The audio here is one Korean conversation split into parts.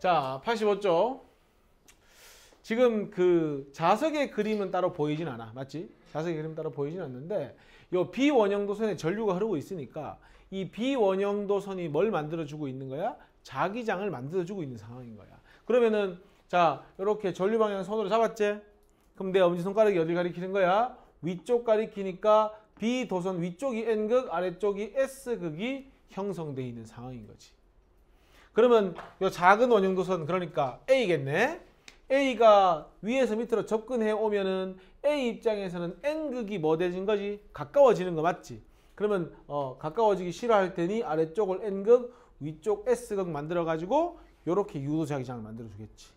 자, 85쪽. 지금 그 자석의 그림은 따로 보이진 않아. 맞지? 자석의 그림 따로 보이진 않는데 요 비원형도선에 전류가 흐르고 있으니까 이 비원형도선이 뭘 만들어주고 있는 거야? 자기장을 만들어주고 있는 상황인 거야. 그러면은 자, 이렇게 전류 방향 손으로 잡았지? 그럼 내 엄지손가락이 어딜 가리키는 거야? 위쪽 가리키니까 B도선 위쪽이 N극, 아래쪽이 S극이 형성되어 있는 상황인 거지. 그러면 이 작은 원형도선 그러니까 A겠네. A가 위에서 밑으로 접근해 오면은 A 입장에서는 N극이 뭐 되는 거지? 가까워지는 거 맞지? 그러면 가까워지기 싫어할 테니 아래쪽을 N극, 위쪽 S극 만들어 가지고 이렇게 유도 자기장을 만들어 주겠지.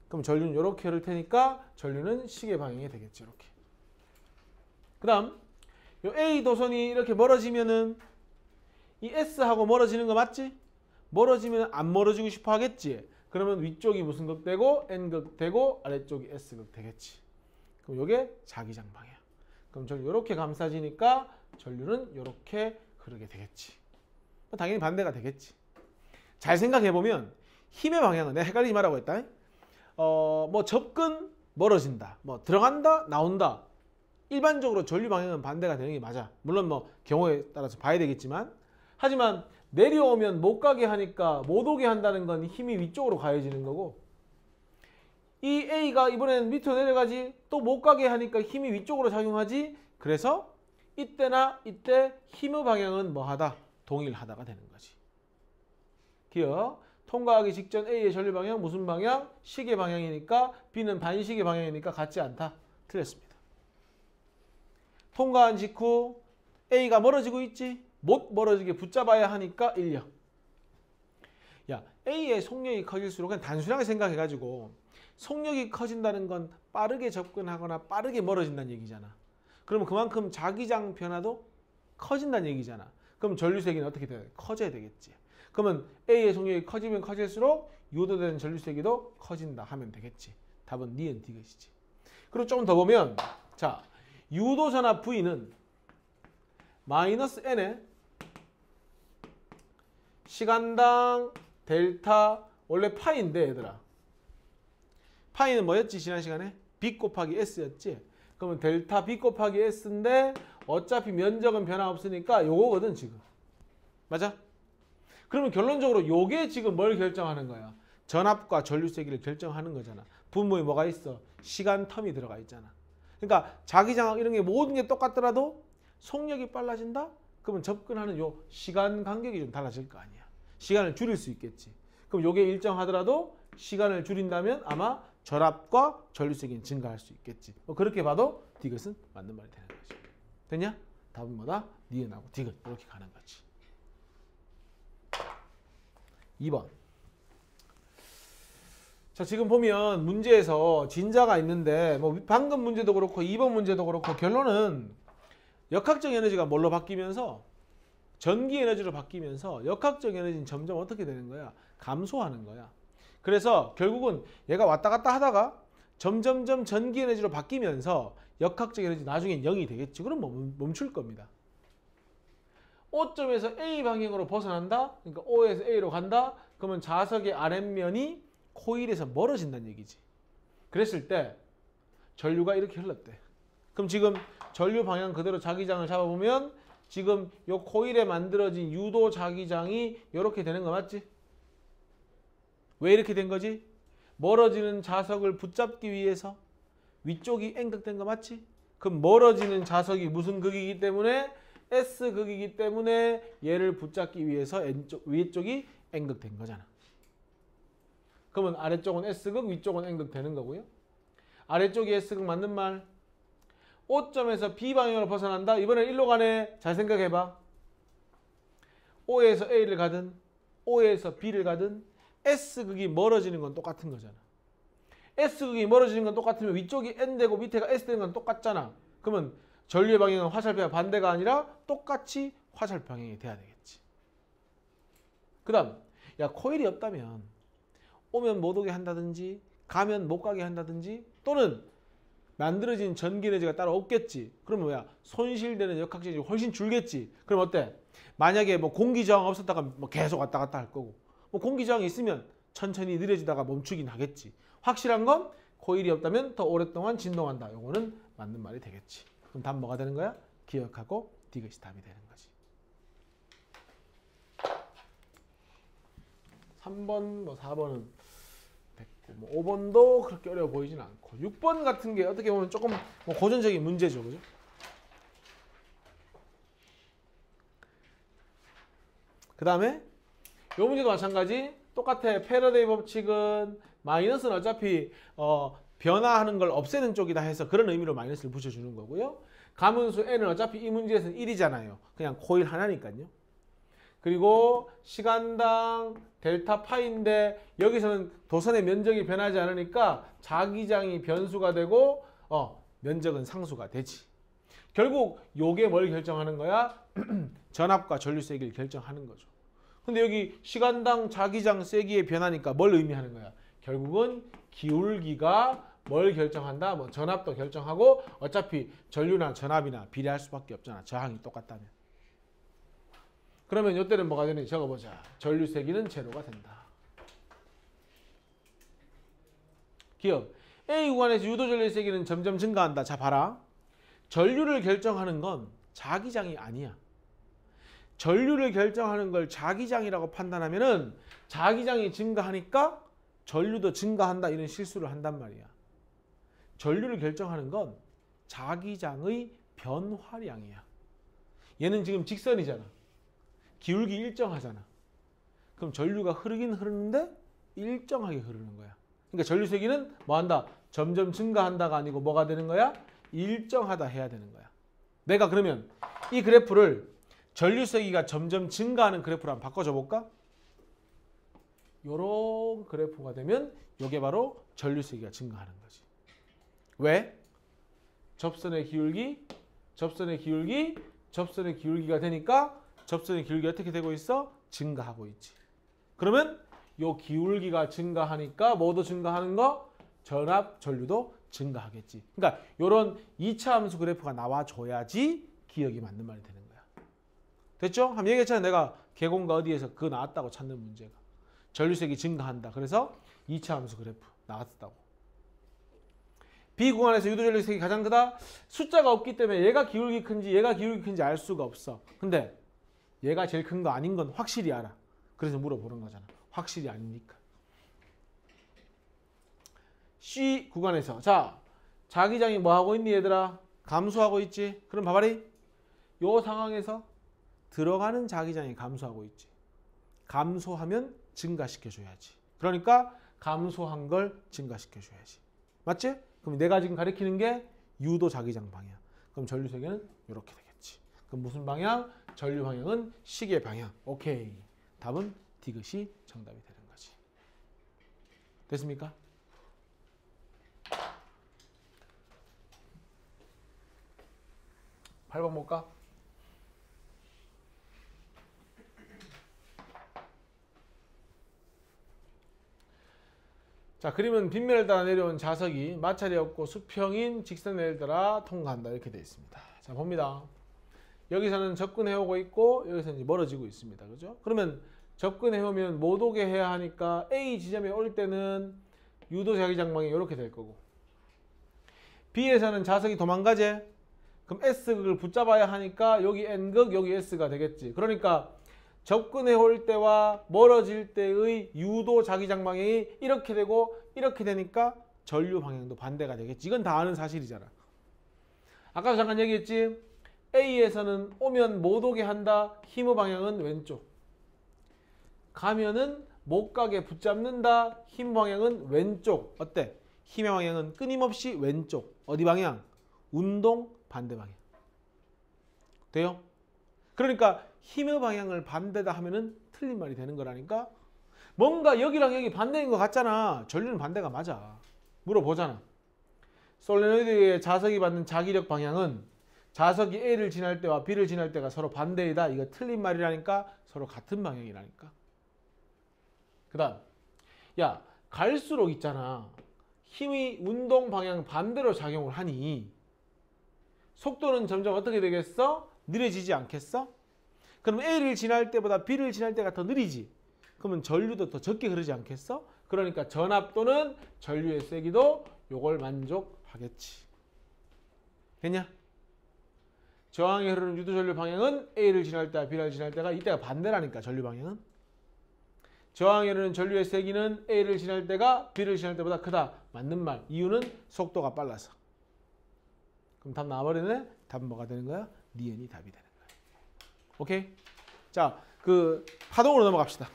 그럼 전류는 이렇게 흐를 테니까 전류는 시계 방향이 되겠지. 이렇게. 그다음 요 A 도선이 이렇게 멀어지면은 이 S하고 멀어지는 거 맞지? 멀어지면 안 멀어지고 싶어 하겠지. 그러면 위쪽이 무슨 극 되고 N극 되고 아래쪽이 S극 되겠지. 그럼 이게 자기장 방향. 그럼 전류 이렇게 감싸지니까 전류는 이렇게 흐르게 되겠지. 당연히 반대가 되겠지. 잘 생각해 보면 힘의 방향은 내가 헷갈리지 말라고 했다. 뭐 접근 멀어진다. 뭐 들어간다 나온다. 일반적으로 전류 방향은 반대가 되는 게 맞아. 물론 뭐 경우에 따라서 봐야 되겠지만 하지만 내려오면 못 가게 하니까 못 오게 한다는 건 힘이 위쪽으로 가해지는 거고 이 A가 이번에는 밑으로 내려가지 또 못 가게 하니까 힘이 위쪽으로 작용하지. 그래서 이때나 이때 힘의 방향은 뭐하다? 동일하다가 되는 거지. 기억. 통과하기 직전 A의 전류 방향 무슨 방향? 시계 방향이니까 B는 반시계 방향이니까 같지 않다. 틀렸습니다. 통과한 직후 A가 멀어지고 있지? 못 멀어지게 붙잡아야 하니까 1력. 야, A의 속력이 커질수록 그냥 단순하게 생각해가지고 속력이 커진다는 건 빠르게 접근하거나 빠르게 멀어진다는 얘기잖아. 그러면 그만큼 자기장 변화도 커진다는 얘기잖아. 그럼 전류세기는 어떻게 돼야 돼? 커져야 되겠지. 그러면 A의 속력이 커지면 커질수록 유도되는 전류세기도 커진다 하면 되겠지. 답은 니은 디귿이지. 그리고 조금 더 보면 자, 유도전압 V는 마이너스 N에 시간당 델타 원래 파이인데 얘들아. 파이는 뭐였지 지난 시간에? B 곱하기 S였지. 그러면 델타 B 곱하기 S인데 어차피 면적은 변화 없으니까 요거거든 지금. 맞아? 그러면 결론적으로 요게 지금 뭘 결정하는 거야? 전압과 전류세기를 결정하는 거잖아. 분모에 뭐가 있어? 시간 텀이 들어가 있잖아. 그러니까 자기장 이런 게 모든 게 똑같더라도 속력이 빨라진다? 그러면 접근하는 요 시간 간격이 좀 달라질 거 아니야. 시간을 줄일 수 있겠지. 그럼 요게 일정하더라도 시간을 줄인다면 아마 전압과 전류세기는 증가할 수 있겠지. 그렇게 봐도 디귿은 맞는 말이 되는 거지. 됐냐? 답은 뭐다? 니은하고 디귿 이렇게 가는 거지. 2번. 자, 지금 보면 문제에서 진자가 있는데 뭐 방금 문제도 그렇고 2번 문제도 그렇고 결론은 역학적 에너지가 뭘로 바뀌면서 전기 에너지로 바뀌면서 역학적 에너지는 점점 어떻게 되는 거야? 감소하는 거야. 그래서 결국은 얘가 왔다 갔다 하다가 점점점 전기 에너지로 바뀌면서 역학적 에너지 나중엔 0이 되겠지. 그럼 멈출 겁니다. O점에서 A 방향으로 벗어난다. 그러니까 O에서 A로 간다. 그러면 자석의 아랫면이 코일에서 멀어진다는 얘기지. 그랬을 때 전류가 이렇게 흘렀대. 그럼 지금 전류 방향 그대로 자기장을 잡아보면 지금 요 코일에 만들어진 유도 자기장이 이렇게 되는 거 맞지? 왜 이렇게 된 거지? 멀어지는 자석을 붙잡기 위해서 위쪽이 N극 된 거 맞지? 그럼 멀어지는 자석이 무슨 극이기 때문에 S극이기 때문에 얘를 붙잡기 위해서 위쪽이 N극 된 거잖아. 그러면 아래쪽은 S극, 위쪽은 N극 되는 거고요. 아래쪽이 S극 맞는 말. O점에서 B 방향으로 벗어난다. 이번엔 1로 가네. 잘 생각해봐. O에서 A를 가든 O에서 B를 가든 S극이 멀어지는 건 똑같은 거잖아. S극이 멀어지는 건 똑같으면 위쪽이 N 되고 밑에가 S 되는 건 똑같잖아. 그러면 전류의 방향은 화살표와 반대가 아니라 똑같이 화살 방향이 돼야 되겠지. 그 다음 야 코일이 없다면 오면 못 오게 한다든지 가면 못 가게 한다든지 또는 만들어진 전기 에너지가 따로 없겠지. 그러면 뭐야? 손실되는 역학적 에너지가 훨씬 줄겠지. 그럼 어때? 만약에 뭐 공기 저항 없었다가 뭐 계속 왔다 갔다 할 거고 뭐 공기 저항이 있으면 천천히 느려지다가 멈추긴 하겠지. 확실한 건 코일이 없다면 더 오랫동안 진동한다. 요거는 맞는 말이 되겠지. 그럼 답 뭐가 되는 거야? 기억하고 디귿이 답이 되는 거지. 3번, 뭐 4번은 됐고, 뭐 5번도 그렇게 어려워 보이진 않고, 6번 같은 게 어떻게 보면 조금 뭐 고전적인 문제죠, 그죠? 그 다음에 요 문제도 마찬가지. 똑같아. 패러데이 법칙은 마이너스는 어차피 변화하는 걸 없애는 쪽이다 해서 그런 의미로 마이너스를 붙여주는 거고요. 가문수 n은 어차피 이 문제에서는 1이잖아요. 그냥 코일 하나니까요. 그리고 시간당 델타 파인데 여기서는 도선의 면적이 변하지 않으니까 자기장이 변수가 되고 면적은 상수가 되지. 결국 요게 뭘 결정하는 거야? 전압과 전류 세기를 결정하는 거죠. 근데 여기 시간당 자기장 세기의 변화니까 뭘 의미하는 거야? 결국은 기울기가 뭘 결정한다? 뭐 전압도 결정하고 어차피 전류나 전압이나 비례할 수밖에 없잖아. 저항이 똑같다면. 그러면 이때는 뭐가 되는지 적어보자. 전류 세기는 제로가 된다. 기억. A 구간에서 유도 전류 세기는 점점 증가한다. 자 봐라. 전류를 결정하는 건 자기장이 아니야. 전류를 결정하는 걸 자기장이라고 판단하면은 자기장이 증가하니까 전류도 증가한다 이런 실수를 한단 말이야. 전류를 결정하는 건 자기장의 변화량이야. 얘는 지금 직선이잖아. 기울기 일정하잖아. 그럼 전류가 흐르긴 흐르는데 일정하게 흐르는 거야. 그러니까 전류 세기는 뭐 한다? 점점 증가한다가 아니고 뭐가 되는 거야? 일정하다 해야 되는 거야. 내가 그러면 이 그래프를 전류 세기가 점점 증가하는 그래프로 한번 바꿔줘 볼까? 요런 그래프가 되면 요게 바로 전류 세기가 증가하는 거지. 왜? 접선의 기울기, 접선의 기울기, 접선의 기울기가 되니까 접선의 기울기가 어떻게 되고 있어? 증가하고 있지. 그러면 요 기울기가 증가하니까 뭐도 증가하는 거? 전압, 전류도 증가하겠지. 그러니까 요런 2차 함수 그래프가 나와줘야지 기억이 맞는 말이 되는 거야. 됐죠? 한번 얘기했잖아. 내가 계공과 어디에서 그거 나왔다고 찾는 문제가. 전류색이 증가한다. 그래서 2차 함수 그래프 나왔다고. B 구간에서 유도 전류색이 가장 크다? 숫자가 없기 때문에 얘가 기울기 큰지 얘가 기울기 큰지 알 수가 없어. 근데 얘가 제일 큰 거 아닌 건 확실히 알아. 그래서 물어보는 거잖아. 확실히 아니니까. C 구간에서 자 자기장이 뭐 하고 있니 얘들아? 감소하고 있지. 그럼 봐봐리. 요 상황에서 들어가는 자기장이 감소하고 있지. 감소하면 증가시켜줘야지. 그러니까 감소한 걸 증가시켜줘야지. 맞지? 그럼 내가 지금 가리키는 게 유도 자기장 방향. 그럼 전류 세기는 이렇게 되겠지. 그럼 무슨 방향? 전류 방향은 시계 방향. 오케이. 답은 디귿이 정답이 되는 거지. 됐습니까? 팔 번 볼까? 자, 그림은 빗면을 따라 내려온 자석이 마찰이 없고 수평인 직선을 따라 통과한다. 이렇게 되어 있습니다. 자, 봅니다. 여기서는 접근해오고 있고 여기서는 이제 멀어지고 있습니다. 그죠? 그러면 접근해오면 못 오게 해야 하니까 A 지점에 올 때는 유도 자기장방이 이렇게 될 거고 B에서는 자석이 도망가제? 그럼 S극을 붙잡아야 하니까 여기 N극, 여기 S가 되겠지. 그러니까 접근해올 때와 멀어질 때의 유도 자기장 방향이 이렇게 되고 이렇게 되니까 전류 방향도 반대가 되겠지. 이건 다 아는 사실이잖아. 아까도 잠깐 얘기했지. A에서는 오면 못 오게 한다. 힘의 방향은 왼쪽. 가면은 못 가게 붙잡는다. 힘 방향은 왼쪽. 어때? 힘의 방향은 끊임없이 왼쪽. 어디 방향? 운동 반대 방향. 돼요? 그러니까 힘의 방향을 반대다 하면은 틀린 말이 되는 거라니까. 뭔가 여기랑 여기 반대인 것 같잖아. 전류는 반대가 맞아. 물어보잖아. 솔레노이드의 자석이 받는 자기력 방향은 자석이 A를 지날 때와 B를 지날 때가 서로 반대이다. 이거 틀린 말이라니까. 서로 같은 방향이라니까. 그 다음 야 갈수록 있잖아. 힘이 운동 방향 반대로 작용을 하니 속도는 점점 어떻게 되겠어? 느려지지 않겠어? 그럼 A를 지날 때보다 B를 지날 때가 더 느리지. 그러면 전류도 더 적게 흐르지 않겠어? 그러니까 전압 또는 전류의 세기도 요걸 만족하겠지. 됐냐? 저항에 흐르는 유도전류 방향은 A를 지날 때와 B를 지날 때가 이때가 반대라니까. 전류 방향은. 저항에 흐르는 전류의 세기는 A를 지날 때가 B를 지날 때보다 크다. 맞는 말. 이유는 속도가 빨라서. 그럼 답 나와버리네. 답은 뭐가 되는 거야? 니은이 답이 되는 거야. 오케이? 자, 그 파동으로 넘어갑시다.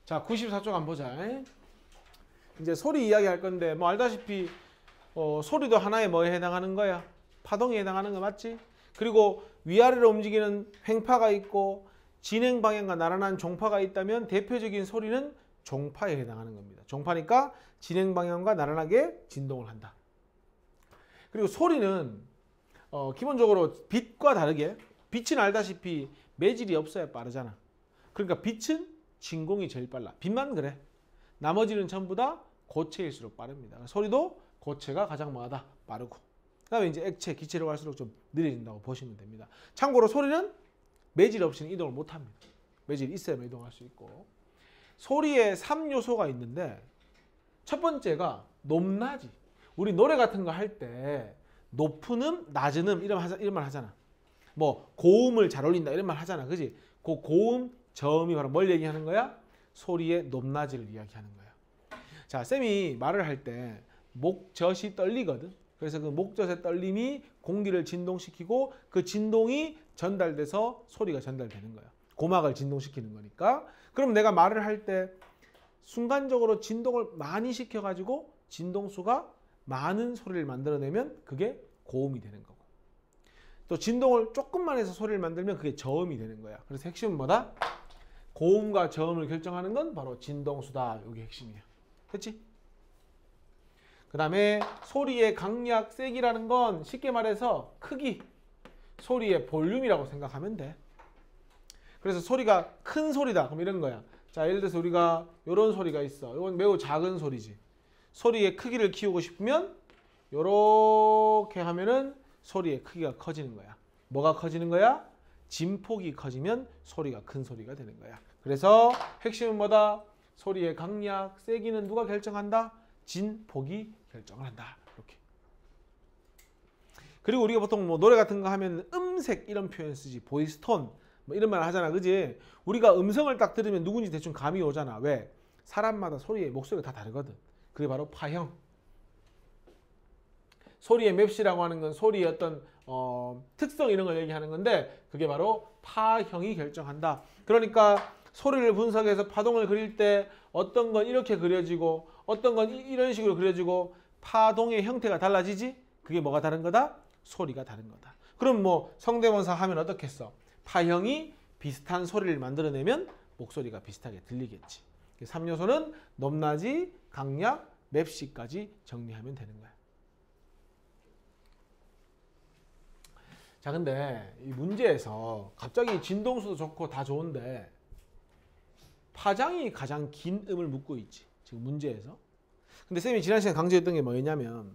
자, 94쪽 한번 보자. 이제 소리 이야기 할 건데 뭐 알다시피 소리도 하나의 뭐에 해당하는 거야? 파동에 해당하는 거 맞지? 그리고 위아래로 움직이는 횡파가 있고 진행 방향과 나란한 종파가 있다면 대표적인 소리는 종파에 해당하는 겁니다. 종파니까 진행 방향과 나란하게 진동을 한다. 그리고 소리는 기본적으로 빛과 다르게 빛은 알다시피 매질이 없어야 빠르잖아. 그러니까 빛은 진공이 제일 빨라. 빛만 그래. 나머지는 전부 다 고체일수록 빠릅니다. 소리도 고체가 가장 뭐하다? 빠르고. 그 다음에 이제 액체, 기체로 갈수록 좀 느려진다고 보시면 됩니다. 참고로 소리는 매질 없이는 이동을 못합니다. 매질이 있어야만 이동할 수 있고. 소리에 3요소가 있는데 첫 번째가 높낮이. 우리 노래 같은 거 할 때 높은 음, 낮은 음 이런 말 하잖아. 뭐 고음을 잘 올린다 이런 말 하잖아. 그지? 그 고음, 저음이 바로 뭘 얘기하는 거야? 소리의 높낮이를 이야기하는 거야. 자, 쌤이 말을 할 때 목젖이 떨리거든. 그래서 그 목젖의 떨림이 공기를 진동시키고 그 진동이 전달돼서 소리가 전달되는 거야. 고막을 진동시키는 거니까. 그럼 내가 말을 할 때 순간적으로 진동을 많이 시켜가지고 진동수가 많은 소리를 만들어내면 그게 고음이 되는 거고. 또 진동을 조금만 해서 소리를 만들면 그게 저음이 되는 거야. 그래서 핵심은 뭐다? 고음과 저음을 결정하는 건 바로 진동수다. 이게 핵심이야. 됐지? 그 다음에 소리의 강약, 세기라는 건 쉽게 말해서 크기, 소리의 볼륨이라고 생각하면 돼. 그래서 소리가 큰 소리다. 그럼 이런 거야. 자, 예를 들어서 우리가 이런 소리가 있어. 이건 매우 작은 소리지. 소리의 크기를 키우고 싶으면 이렇게 하면은 소리의 크기가 커지는 거야. 뭐가 커지는 거야? 진폭이 커지면 소리가 큰 소리가 되는 거야. 그래서 핵심은 뭐다? 소리의 강약, 세기는 누가 결정한다? 진폭이 결정을 한다. 이렇게. 그리고 우리가 보통 뭐 노래 같은 거 하면 음색 이런 표현 쓰지. 보이스톤 뭐 이런 말 하잖아. 그지? 우리가 음성을 딱 들으면 누군지 대충 감이 오잖아. 왜? 사람마다 소리의 목소리가 다 다르거든. 그게 바로 파형. 소리의 맵시라고 하는 건 소리의 어떤 특성 이런 걸 얘기하는 건데 그게 바로 파형이 결정한다. 그러니까 소리를 분석해서 파동을 그릴 때 어떤 건 이렇게 그려지고 어떤 건 이런 식으로 그려지고 파동의 형태가 달라지지? 그게 뭐가 다른 거다? 소리가 다른 거다. 그럼 뭐 성대모사 하면 어떻겠어? 파형이 비슷한 소리를 만들어내면 목소리가 비슷하게 들리겠지. 3요소는 높낮이, 강약, 맵시까지 정리하면 되는 거야. 자, 근데 이 문제에서 갑자기 진동수도 좋고 다 좋은데 파장이 가장 긴 음을 묻고 있지. 지금 문제에서. 근데 쌤이 지난 시간에 강조했던 게 뭐였냐면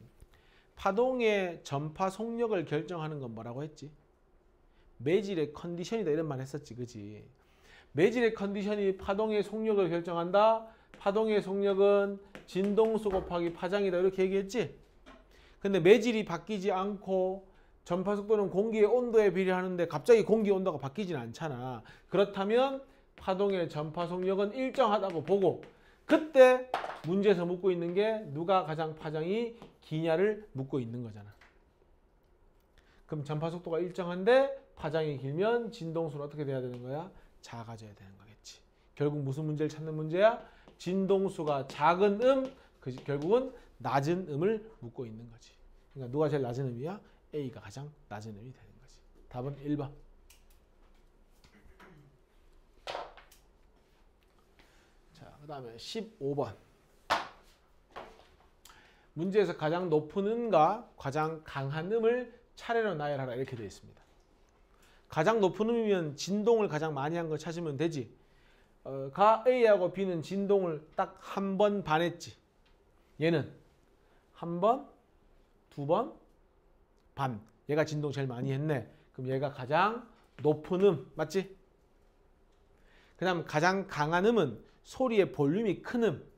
파동의 전파 속력을 결정하는 건 뭐라고 했지? 매질의 컨디션이다 이런 말 했었지. 그지? 매질의 컨디션이 파동의 속력을 결정한다. 파동의 속력은 진동수 곱하기 파장이다 이렇게 얘기했지. 근데 매질이 바뀌지 않고 전파 속도는 공기의 온도에 비례하는데 갑자기 공기 온도가 바뀌진 않잖아. 그렇다면 파동의 전파 속력은 일정하다고 보고 그때 문제에서 묻고 있는 게 누가 가장 파장이 기냐를 묻고 있는 거잖아. 그럼 전파 속도가 일정한데 파장이 길면 진동수는 어떻게 돼야 되는 거야? 작아져야 되는 거겠지. 결국 무슨 문제를 찾는 문제야? 진동수가 작은 결국은 낮은 음을 묻고 있는 거지. 그러니까 누가 제일 낮은 음이야? A가 가장 낮은 음이 되는 거지. 답은 1번. 자, 그 다음에 15번. 문제에서 가장 높은 음과 가장 강한 음을 차례로 나열하라 이렇게 되어 있습니다. 가장 높은 음이면 진동을 가장 많이 한 거 찾으면 되지. 가 A하고 B는 진동을 딱 한 번 반했지. 얘는 한 번, 두 번, 반. 얘가 진동 제일 많이 했네. 그럼 얘가 가장 높은 음 맞지? 그 다음 가장 강한 음은 소리의 볼륨이 큰 음.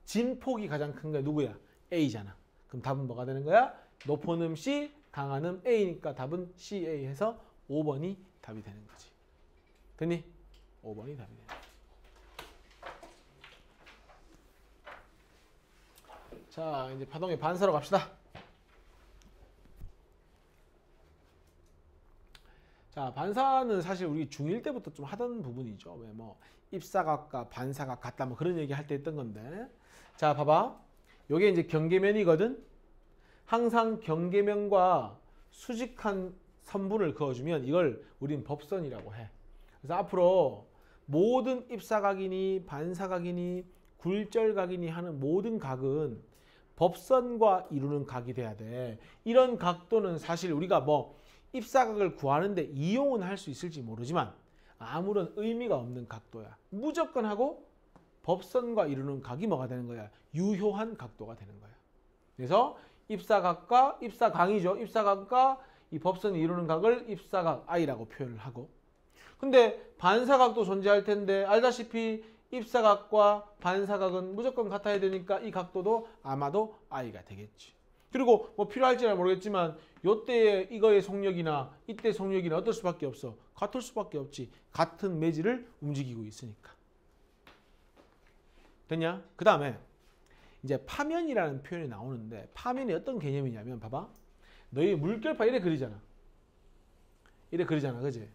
진폭이 가장 큰 게 누구야? A잖아. 그럼 답은 뭐가 되는 거야? 높은 음 C, 강한 음 A니까 답은 CA 해서 5번이 답이 되는 거지. 됐니? 5번이 답이 되는 거야. 자, 이제 파동의 반사로 갑시다. 자, 반사는 사실 우리 중1 때부터 좀 하던 부분이죠. 왜 뭐 입사각과 반사각 같다 뭐 그런 얘기 할 때 했던 건데. 자, 봐봐. 요게 이제 경계면이거든. 항상 경계면과 수직한 선분을 그어주면 이걸 우린 법선이라고 해. 그래서 앞으로 모든 입사각이니 반사각이니 굴절각이니 하는 모든 각은 법선과 이루는 각이 돼야 돼. 이런 각도는 사실 우리가 뭐 입사각을 구하는데 이용은 할 수 있을지 모르지만 아무런 의미가 없는 각도야. 무조건 하고 법선과 이루는 각이 뭐가 되는 거야? 유효한 각도가 되는 거야. 그래서 입사각과 입사강이죠. 입사각과 이 법선이 이루는 각을 입사각 I라고 표현을 하고, 근데 반사각도 존재할 텐데 알다시피 입사각과 반사각은 무조건 같아야 되니까 이 각도도 아마도 I가 되겠지. 그리고 뭐 필요할지는 모르겠지만 요때의 이거의 속력이나 이때 속력이나 어떨 수밖에 없어. 같을 수밖에 없지. 같은 매질을 움직이고 있으니까. 됐냐? 그 다음에 이제 파면이라는 표현이 나오는데 파면이 어떤 개념이냐면 봐봐. 너희 물결파 이래 그리잖아. 이래 그리잖아. 그지?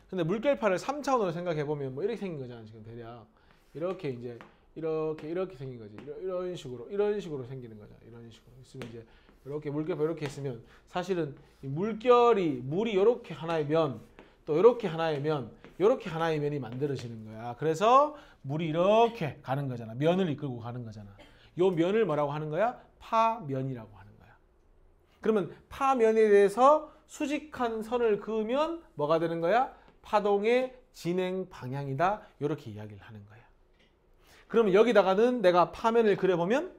근데 물결파를 3차원으로 생각해보면 뭐 이렇게 생긴 거잖아. 지금 대략. 이렇게 이제 이렇게 생긴 거지. 이런 식으로 생기는 거잖아. 이런 식으로 있으면 이제 이렇게 물결파 이렇게 있으면 사실은 이 물이 이렇게 하나의 면, 또 이렇게 하나의 면, 이렇게 하나의 면이 만들어지는 거야. 그래서 물이 이렇게 가는 거잖아. 면을 이끌고 가는 거잖아. 요 면을 뭐라고 하는 거야? 파면이라고 하는 거야. 그러면 파면에 대해서 수직한 선을 그으면 뭐가 되는 거야? 파동의 진행 방향이다. 이렇게 이야기를 하는 거야. 그러면 여기다가는 내가 파면을 그려보면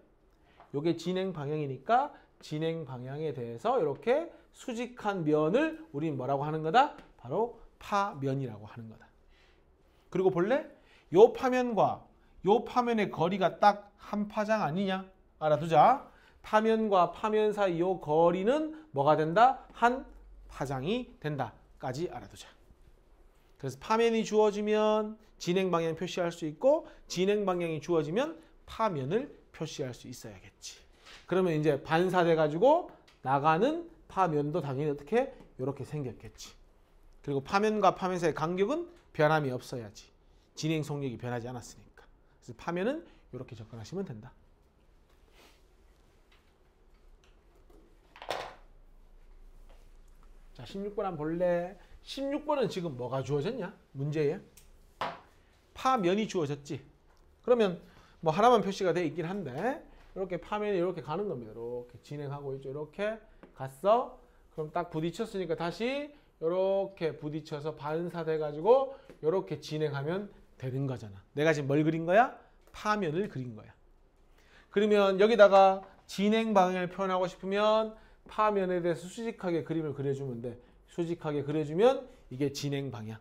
이게 진행 방향이니까 진행 방향에 대해서 이렇게 수직한 면을 우리는 뭐라고 하는 거다? 바로 파면이라고 하는 거다. 그리고 볼래? 요 파면과 요 파면의 거리가 딱 한 파장 아니냐? 알아두자. 파면과 파면 사이 요 거리는 뭐가 된다? 한 파장이 된다까지 알아두자. 그래서 파면이 주어지면 진행 방향 표시할 수 있고 진행 방향이 주어지면 파면을 표시할 수 있어야겠지. 그러면 이제 반사돼 가지고 나가는 파면도 당연히 어떻게? 이렇게 생겼겠지. 그리고 파면과 파면 사이의 간격은 변함이 없어야지. 진행 속력이 변하지 않았으니까. 그래서 파면은 이렇게 접근하시면 된다. 자, 16번 한번 볼래? 16번은 지금 뭐가 주어졌냐? 문제에. 파면이 주어졌지. 그러면 뭐 하나만 표시가 돼 있긴 한데 이렇게 파면이 이렇게 가는 겁니다. 이렇게 진행하고 있죠. 이렇게 갔어. 그럼 딱 부딪혔으니까 다시 이렇게 부딪혀서 반사돼 가지고 이렇게 진행하면 되는 거잖아. 내가 지금 뭘 그린 거야? 파면을 그린 거야. 그러면 여기다가 진행 방향을 표현하고 싶으면 파면에 대해서 수직하게 그림을 그려주면 돼. 수직하게 그려주면 이게 진행 방향.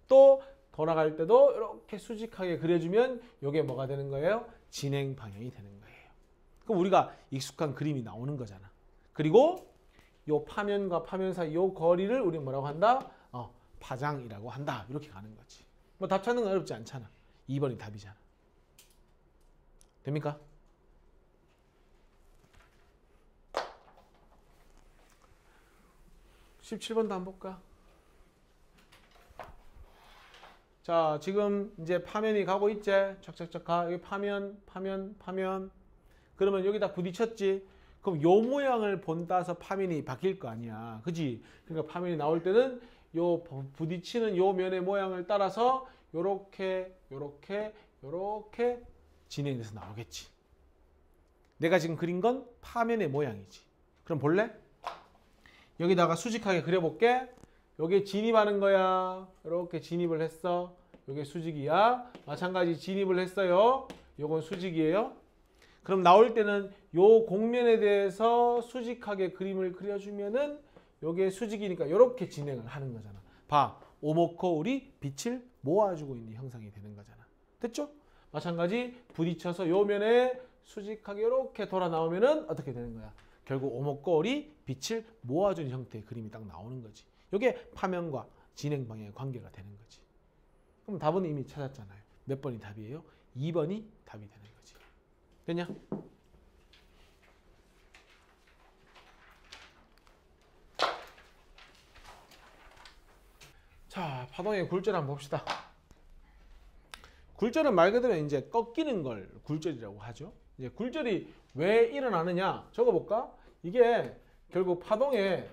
또 돌아갈 때도 이렇게 수직하게 그려주면 이게 뭐가 되는 거예요? 진행 방향이 되는 거예요. 그럼 우리가 익숙한 그림이 나오는 거잖아. 그리고 요 파면과 파면 사이 요 거리를 우리는 뭐라고 한다? 파장이라고 한다. 이렇게 가는 거지. 뭐 답 찾는 건 어렵지 않잖아. 2번이 답이잖아. 됩니까? (17번도) 한번 볼까? 자, 지금 이제 파면이 가고 있지? 척척척 가. 여기 파면. 그러면 여기다 부딪혔지? 그럼 요 모양을 본따서 파면이 바뀔 거 아니야. 그지? 그러니까 파면이 나올 때는 요 부딪히는 요 면의 모양을 따라서 요렇게 진행돼서 나오겠지. 내가 지금 그린 건 파면의 모양이지. 그럼 볼래? 여기다가 수직하게 그려볼게. 여기에 진입하는 거야. 이렇게 진입을 했어. 요게 수직이야. 마찬가지 진입을 했어요. 요건 수직이에요. 그럼 나올 때는 요 공면에 대해서 수직하게 그림을 그려주면은 요게 수직이니까 이렇게 진행을 하는 거잖아. 봐. 오목거울이 빛을 모아주고 있는 형상이 되는 거잖아. 됐죠? 마찬가지 부딪혀서 요 면에 수직하게 이렇게 돌아 나오면은 어떻게 되는 거야? 결국 오목거울이 빛을 모아주는 형태의 그림이 딱 나오는 거지. 이게 파면과 진행 방향의 관계가 되는 거지. 그럼 답은 이미 찾았잖아요. 몇 번이 답이에요? 2번이 답이 되는 거지. 됐냐? 자, 파동의 굴절 한번 봅시다. 굴절은 말 그대로 이제 꺾이는 걸 굴절이라고 하죠. 이제 굴절이 왜 일어나느냐 적어볼까? 이게 결국 파동의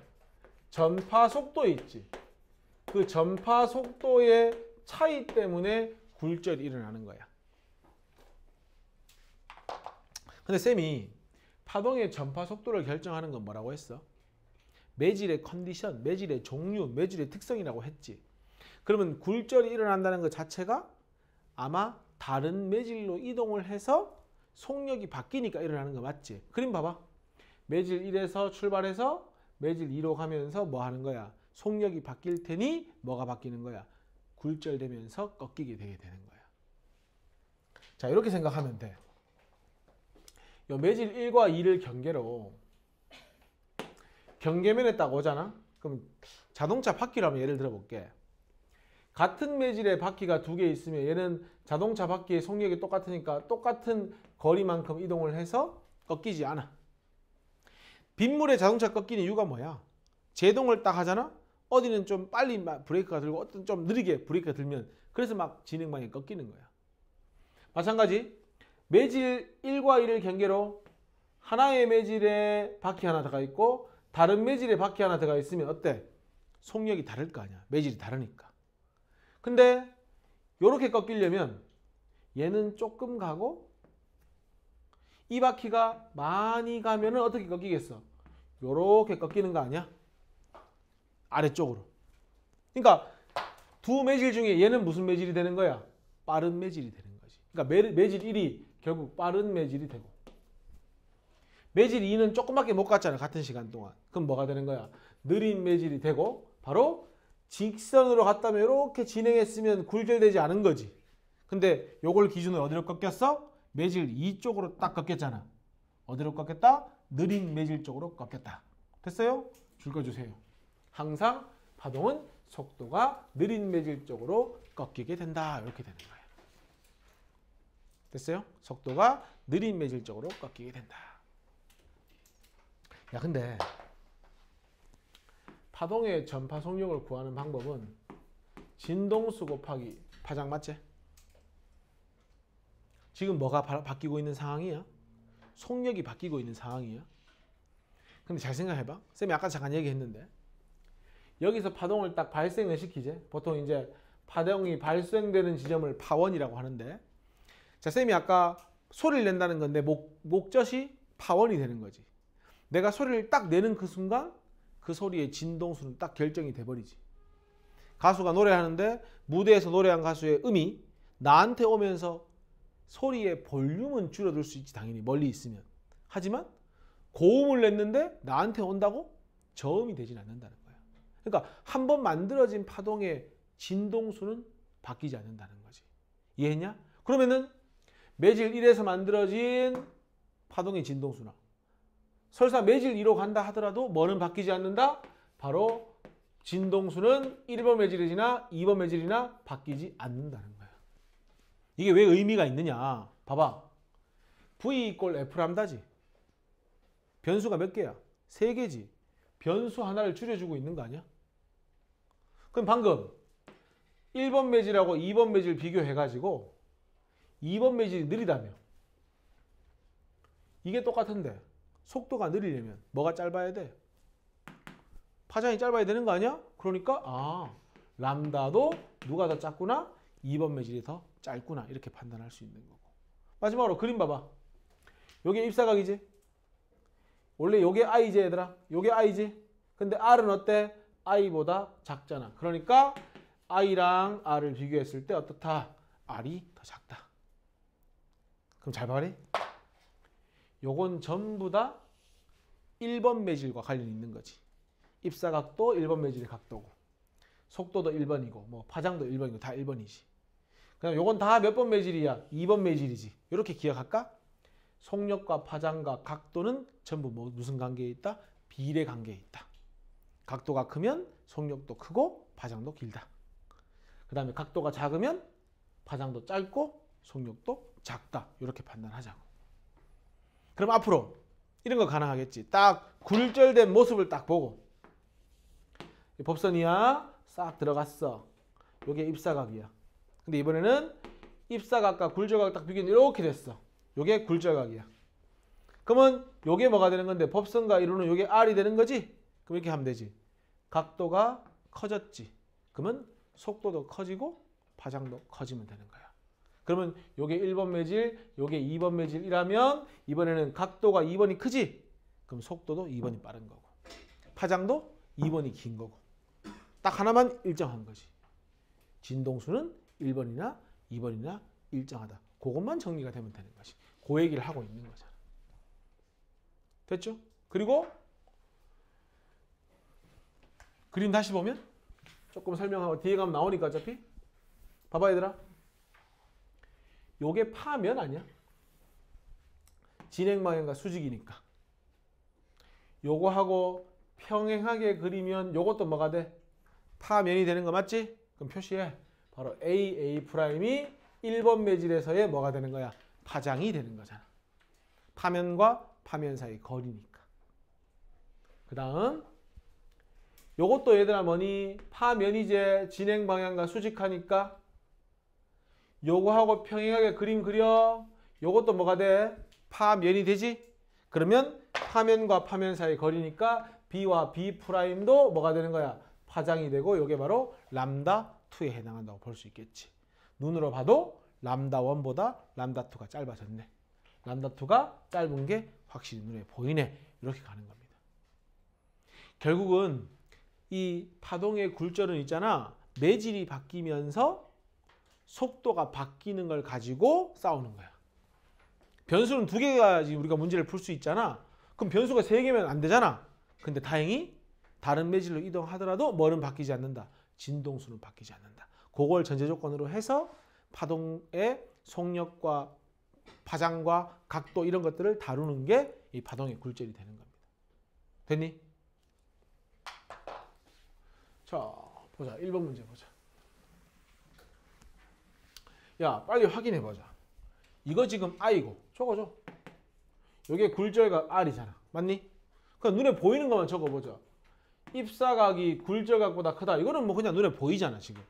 전파 속도 있지. 그 전파 속도의 차이 때문에 굴절이 일어나는 거야. 근데 쌤이 파동의 전파 속도를 결정하는 건 뭐라고 했어? 매질의 컨디션, 매질의 종류, 매질의 특성이라고 했지. 그러면 굴절이 일어난다는 것 자체가 아마 다른 매질로 이동을 해서 속력이 바뀌니까 일어나는 거 맞지? 그림 봐봐. 매질 1에서 출발해서 매질 2로 가면서 뭐 하는 거야? 속력이 바뀔 테니 뭐가 바뀌는 거야? 굴절되면서 꺾이게 되게 되는 거야. 자, 이렇게 생각하면 돼. 요 매질 1과 2를 경계로 경계면에 딱 오잖아? 그럼 자동차 바퀴로 한번 예를 들어볼게. 같은 매질의 바퀴가 두 개 있으면 얘는 자동차 바퀴의 속력이 똑같으니까 똑같은 거리만큼 이동을 해서 꺾이지 않아. 빗물에 자동차 꺾이는 이유가 뭐야? 제동을 딱 하잖아? 어디는 좀 빨리 브레이크가 들고 어떤 좀 느리게 브레이크가 들면 그래서 막 진행 방향이 꺾이는 거야. 마찬가지 매질 1과 2를 경계로 하나의 매질에 바퀴 하나 들어가 있고 다른 매질에 바퀴 하나 들어가 있으면 어때? 속력이 다를 거 아니야. 매질이 다르니까. 근데 이렇게 꺾이려면 얘는 조금 가고 이 바퀴가 많이 가면은 어떻게 꺾이겠어? 요렇게 꺾이는 거 아니야? 아래쪽으로. 그러니까 두 매질 중에 얘는 무슨 매질이 되는 거야? 빠른 매질이 되는 거지. 그러니까 매질 1이 결국 빠른 매질이 되고 매질 2는 조금밖에 못 갔잖아. 같은 시간 동안. 그럼 뭐가 되는 거야? 느린 매질이 되고 바로 직선으로 갔다면 이렇게 진행했으면 굴절되지 않은 거지. 근데 요걸 기준으로 어디로 꺾였어? 매질 2 쪽으로 딱 꺾였잖아. 어디로 꺾였다? 느린 매질 쪽으로 꺾였다. 됐어요? 줄 거 주세요. 항상 파동은 속도가 느린 매질 쪽으로 꺾이게 된다. 이렇게 되는 거예요. 됐어요? 속도가 느린 매질 쪽으로 꺾이게 된다. 야, 근데 파동의 전파 속력을 구하는 방법은 진동수 곱하기 파장 맞지? 지금 뭐가 바뀌고 있는 상황이야? 속력이 바뀌고 있는 상황이야. 근데 잘 생각해봐. 쌤이 아까 잠깐 얘기했는데 여기서 파동을 딱 발생을 시키지. 보통 이제 파동이 발생되는 지점을 파원이라고 하는데 자, 쌤이 아까 소리를 낸다는 건데 목젖이 파원이 되는 거지. 내가 소리를 딱 내는 그 순간 그 소리의 진동수는 딱 결정이 돼버리지. 가수가 노래하는데 무대에서 노래한 가수의 음이 나한테 오면서 소리의 볼륨은 줄어들 수 있지. 당연히 멀리 있으면. 하지만 고음을 냈는데 나한테 온다고 저음이 되진 않는다는 거야. 그러니까 한번 만들어진 파동의 진동수는 바뀌지 않는다는 거지. 이해했냐? 그러면은 매질 1에서 만들어진 파동의 진동수나 설사 매질 2로 간다 하더라도 뭐는 바뀌지 않는다? 바로 진동수는 1번 매질이나 2번 매질이나 바뀌지 않는다는 거야. 이게 왜 의미가 있느냐? 봐봐. V = F 람다지. 변수가 몇 개야? 3개지. 변수 하나를 줄여주고 있는 거 아니야? 그럼 방금 1번 매질하고 2번 매질 비교해가지고 2번 매질이 느리다며. 이게 똑같은데 속도가 느리려면 뭐가 짧아야 돼? 파장이 짧아야 되는 거 아니야? 그러니까 람다도 누가 더 작구나? 2번 매질이 더 짧구나. 이렇게 판단할 수 있는 거고. 마지막으로 그림 봐봐. 요게 입사각이지? 원래 요게 I지 얘들아. 요게 I지? 근데 R은 어때? I보다 작잖아. 그러니까 I랑 R을 비교했을 때 어떻다? R이 더 작다. 그럼 잘 봐래. 요건 전부 다 1번 매질과 관련이 있는 거지. 입사각도 1번 매질의 각도고 속도도 1번이고 뭐 파장도 1번이고 다 1번이지. 그럼 요건 다 몇 번 매질이야? 2번 매질이지. 이렇게 기억할까? 속력과 파장과 각도는 전부 무슨 관계에 있다? 비례 관계에 있다. 각도가 크면 속력도 크고 파장도 길다. 그 다음에 각도가 작으면 파장도 짧고 속력도 작다. 이렇게 판단하자고. 그럼 앞으로 이런 거 가능하겠지. 딱 굴절된 모습을 딱 보고 법선이야 싹 들어갔어. 요게 입사각이야. 근데 이번에는 입사각과 굴절각 딱 비교는 이렇게 됐어. 요게 굴절각이야. 그러면 요게 뭐가 되는 건데 법선과 이루는 요게 R이 되는 거지? 그럼 이렇게 하면 되지. 각도가 커졌지. 그러면 속도도 커지고 파장도 커지면 되는 거야. 그러면 요게 1번 매질, 요게 2번 매질이라면 이번에는 각도가 2번이 크지? 그럼 속도도 2번이 빠른 거고 파장도 2번이 긴 거고 딱 하나만 일정한 거지. 진동수는 1번이나 2번이나 일정하다. 그것만 정리가 되면 되는 것이. 그 얘기를 하고 있는 거잖아. 됐죠? 그리고 그림 다시 보면 조금 설명하고 뒤에 가면 나오니까 어차피 봐봐 얘들아. 요게 파면 아니야? 진행 방향과 수직이니까. 요거하고 평행하게 그리면 요것도 뭐가 돼? 파면이 되는 거 맞지? 그럼 표시해. 바로 A 프라임이 1번 매질에서의 뭐가 되는 거야? 파장이 되는 거잖아. 파면과 파면 사이 거리니까. 그 다음 요것도 얘들아 뭐니? 파면이제 진행 방향과 수직하니까 요거하고 평행하게 그림 그려. 요것도 뭐가 돼? 파면이 되지? 그러면 파면과 파면 사이 거리니까 B와 B 프라임도 뭐가 되는 거야? 파장이 되고 요게 바로 람다 2에 해당한다고 볼 수 있겠지. 눈으로 봐도 람다 1보다 람다 2가 짧아졌네. 람다 2가 짧은 게 확실히 눈에 보이네. 이렇게 가는 겁니다. 결국은 이 파동의 굴절은 있잖아. 매질이 바뀌면서 속도가 바뀌는 걸 가지고 싸우는 거야. 변수는 2개가 지금 우리가 문제를 풀 수 있잖아. 그럼 변수가 3개면 안 되잖아. 근데 다행히 다른 매질로 이동하더라도 뭐는 바뀌지 않는다. 진동수는 바뀌지 않는다. 그걸 전제 조건으로 해서 파동의 속력과 파장과 각도 이런 것들을 다루는 게 이 파동의 굴절이 되는 겁니다. 됐니? 자, 보자. 1번 문제 보자. 야, 빨리 확인해 보자. 이거 지금 I고 적어줘. 이게 굴절각 R이잖아. 맞니? 그럼 눈에 보이는 것만 적어보자. 입사각이 굴절각보다 크다. 이거는 뭐 그냥 눈에 보이잖아 지금.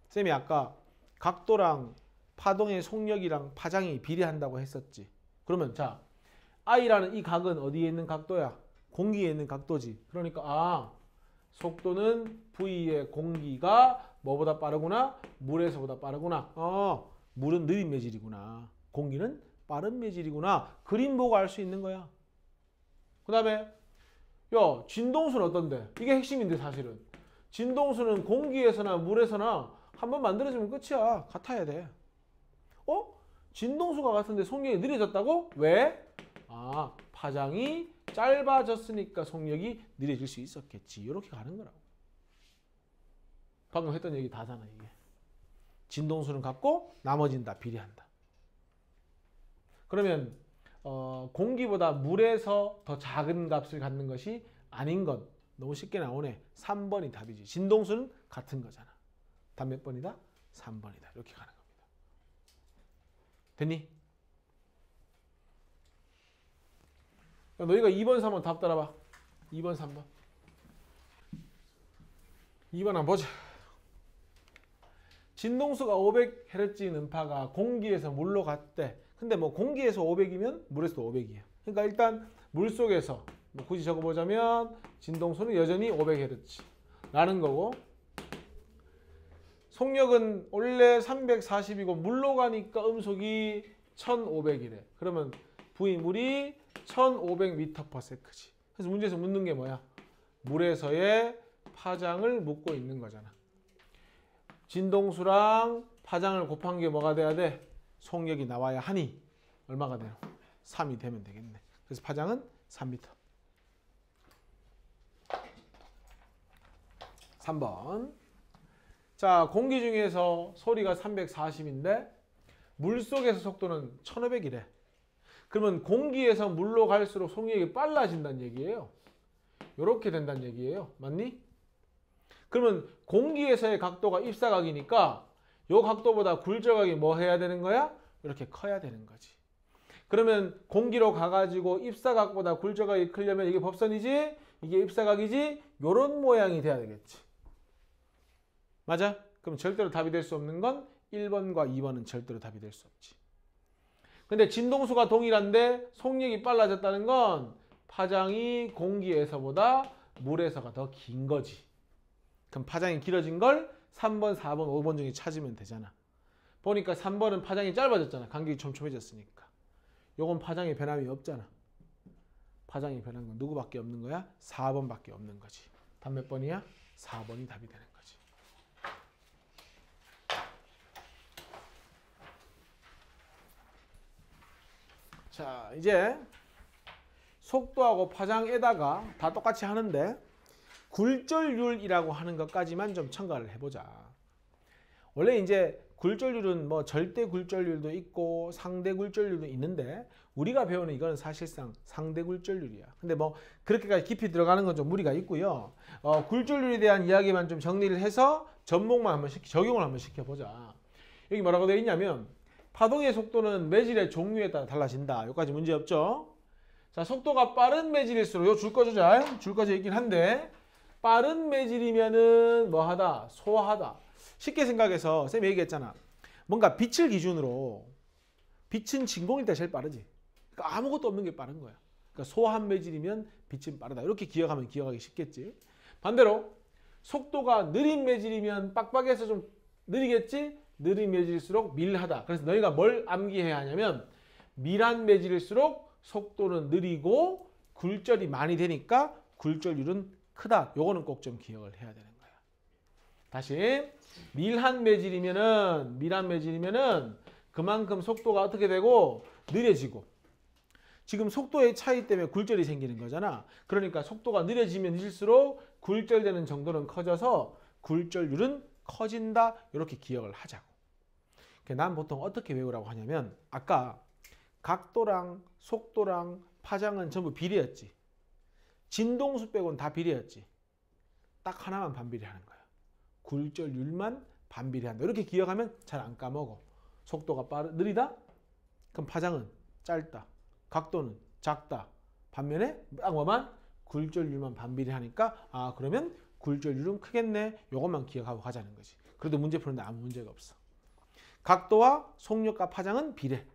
쌤이 아까 각도랑 파동의 속력이랑 파장이 비례한다고 했었지. 그러면 자, I라는 이 각은 어디에 있는 각도야? 공기에 있는 각도지. 그러니까 속도는 V의 공기가 뭐보다 빠르구나? 물에서보다 빠르구나. 물은 느린 매질이구나. 공기는 빠른 매질이구나. 그림 보고 알 수 있는 거야. 그 다음에 진동수는 어떤데? 이게 핵심인데 사실은. 진동수는 공기에서나 물에서나 한번 만들어주면 끝이야. 같아야 돼. 진동수가 같은데 속력이 느려졌다고? 왜? 파장이 짧아졌으니까 속력이 느려질 수 있었겠지. 이렇게 가는 거라고. 방금 했던 얘기 다잖아 이게. 진동수는 같고 나머지는 다 비례한다. 그러면 공기보다 물에서 더 작은 값을 갖는 것이 아닌 건 너무 쉽게 나오네. 3번이 답이지. 진동수는 같은 거잖아. 답 몇 번이다? 3번이다. 이렇게 가는 겁니다. 됐니? 너희가 2번, 3번 답 따라봐. 2번, 3번. 2번 한번 보자. 진동수가 500Hz 음파가 공기에서 물로 갔대. 근데 뭐 공기에서 500이면 물에서도 500이야. 그러니까 일단 물속에서 뭐 굳이 적어보자면 진동수는 여전히 500Hz 라는 거고, 속력은 원래 340이고 물로 가니까 음속이 1500이래. 그러면 V물이 1500m/s지. 그래서 문제에서 묻는 게 뭐야? 물에서의 파장을 묻고 있는 거잖아. 진동수랑 파장을 곱한 게 뭐가 돼야 돼? 속력이 나와야 하니 얼마가 돼요? 3이 되면 되겠네. 그래서 파장은 3m. 3번. 자, 공기 중에서 소리가 340인데 물속에서 속도는 1500이래. 그러면 공기에서 물로 갈수록 속력이 빨라진다는 얘기예요. 이렇게 된다는 얘기예요. 맞니? 그러면 공기에서의 각도가 입사각이니까 이 각도보다 굴절각이 뭐 해야 되는 거야? 이렇게 커야 되는 거지. 그러면 공기로 가가지고 입사각보다 굴절각이 크려면 이게 법선이지? 이게 입사각이지? 요런 모양이 돼야 되겠지. 맞아? 그럼 절대로 답이 될 수 없는 건 1번과 2번은 절대로 답이 될 수 없지. 근데 진동수가 동일한데 속력이 빨라졌다는 건 파장이 공기에서보다 물에서가 더 긴 거지. 그럼 파장이 길어진 걸 3번, 4번, 5번 중에 찾으면 되잖아. 보니까 3번은 파장이 짧아졌잖아. 간격이 촘촘해졌으니까. 요건 파장의 변함이 없잖아. 파장이 변한 건 누구밖에 없는 거야? 4번밖에 없는 거지. 답 몇 번이야? 4번이 답이 되는 거지. 자, 이제 속도하고 파장에다가 다 똑같이 하는데 굴절률이라고 하는 것까지만 좀 첨가를 해보자. 원래 이제 굴절률은 뭐 절대 굴절률도 있고 상대 굴절률도 있는데 우리가 배우는 이거는 사실상 상대 굴절률이야. 근데 뭐 그렇게까지 깊이 들어가는 건 좀 무리가 있고요. 굴절률에 대한 이야기만 좀 정리를 해서 접목만 한번 적용을 한번 시켜보자. 여기 뭐라고 되어 있냐면 파동의 속도는 매질의 종류에 따라 달라진다. 여기까지 문제 없죠? 자, 속도가 빠른 매질일수록 요 줄 꺼주자. 줄 꺼져 있긴 한데 빠른 매질이면은 뭐하다? 소하다. 쉽게 생각해서 쌤이 얘기했잖아. 뭔가 빛을 기준으로 빛은 진공일 때 제일 빠르지. 그러니까 아무것도 없는 게 빠른 거야. 그러니까 소한 매질이면 빛은 빠르다. 이렇게 기억하면 기억하기 쉽겠지. 반대로 속도가 느린 매질이면 빡빡해서 좀 느리겠지. 느린 매질일수록 밀하다. 그래서 너희가 뭘 암기해야 하냐면 밀한 매질일수록 속도는 느리고 굴절이 많이 되니까 굴절률은 크다. 요거는 꼭 좀 기억을 해야 되는 거야. 다시 밀한 매질이면은 그만큼 속도가 어떻게 되고 느려지고 지금 속도의 차이 때문에 굴절이 생기는 거잖아. 그러니까 속도가 느려지면 느릴수록 굴절되는 정도는 커져서 굴절률은 커진다. 이렇게 기억을 하자고. 난 보통 어떻게 외우라고 하냐면 아까 각도랑 속도랑 파장은 전부 비례였지. 진동수 빼고는 다 비례였지. 딱 하나만 반비례하는 거야. 굴절률만 반비례한다. 이렇게 기억하면 잘 안 까먹어. 속도가 느리다? 그럼 파장은 짧다. 각도는 작다. 반면에 딱 뭐만? 굴절률만 반비례하니까 아 그러면 굴절률은 크겠네. 이것만 기억하고 가자는 거지. 그래도 문제 푸는데 아무 문제가 없어. 각도와 속력과 파장은 비례.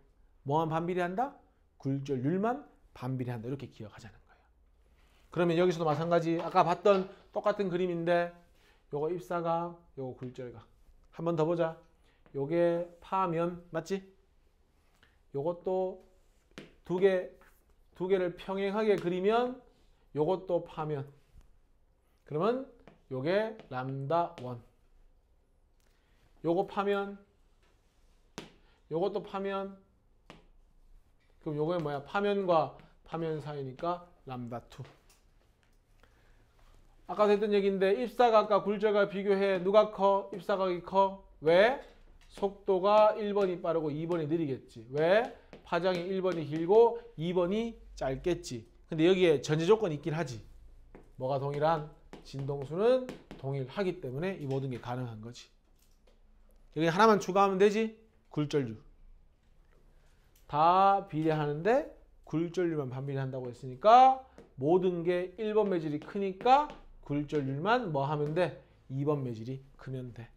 뭐만 반비례한다? 굴절률만 반비례한다. 이렇게 기억하자는 거예요. 그러면 여기서도 마찬가지. 아까 봤던 똑같은 그림인데 요거 입사각, 요거 굴절각. 한 번 더 보자. 요게 파면 맞지? 요것도 두 개를 평행하게 그리면 요것도 파면. 그러면 요게 람다 1. 요거 파면 요것도 파면. 그럼 요게 뭐야? 파면과 파면 사이니까 람다 2. 아까 했던 얘기인데 입사각과 굴절각 비교해. 누가 커? 입사각이 커. 왜? 속도가 1번이 빠르고 2번이 느리겠지. 왜? 파장이 1번이 길고 2번이 짧겠지. 근데 여기에 전제 조건이 있긴 하지. 뭐가 동일한? 진동수는 동일하기 때문에 이 모든 게 가능한 거지. 여기 하나만 추가하면 되지. 굴절률. 다 비례하는데 굴절률만 반비례한다고 했으니까 모든 게 1번 매질이 크니까 굴절률만 뭐 하면 돼? 2번 매질이 크면 돼.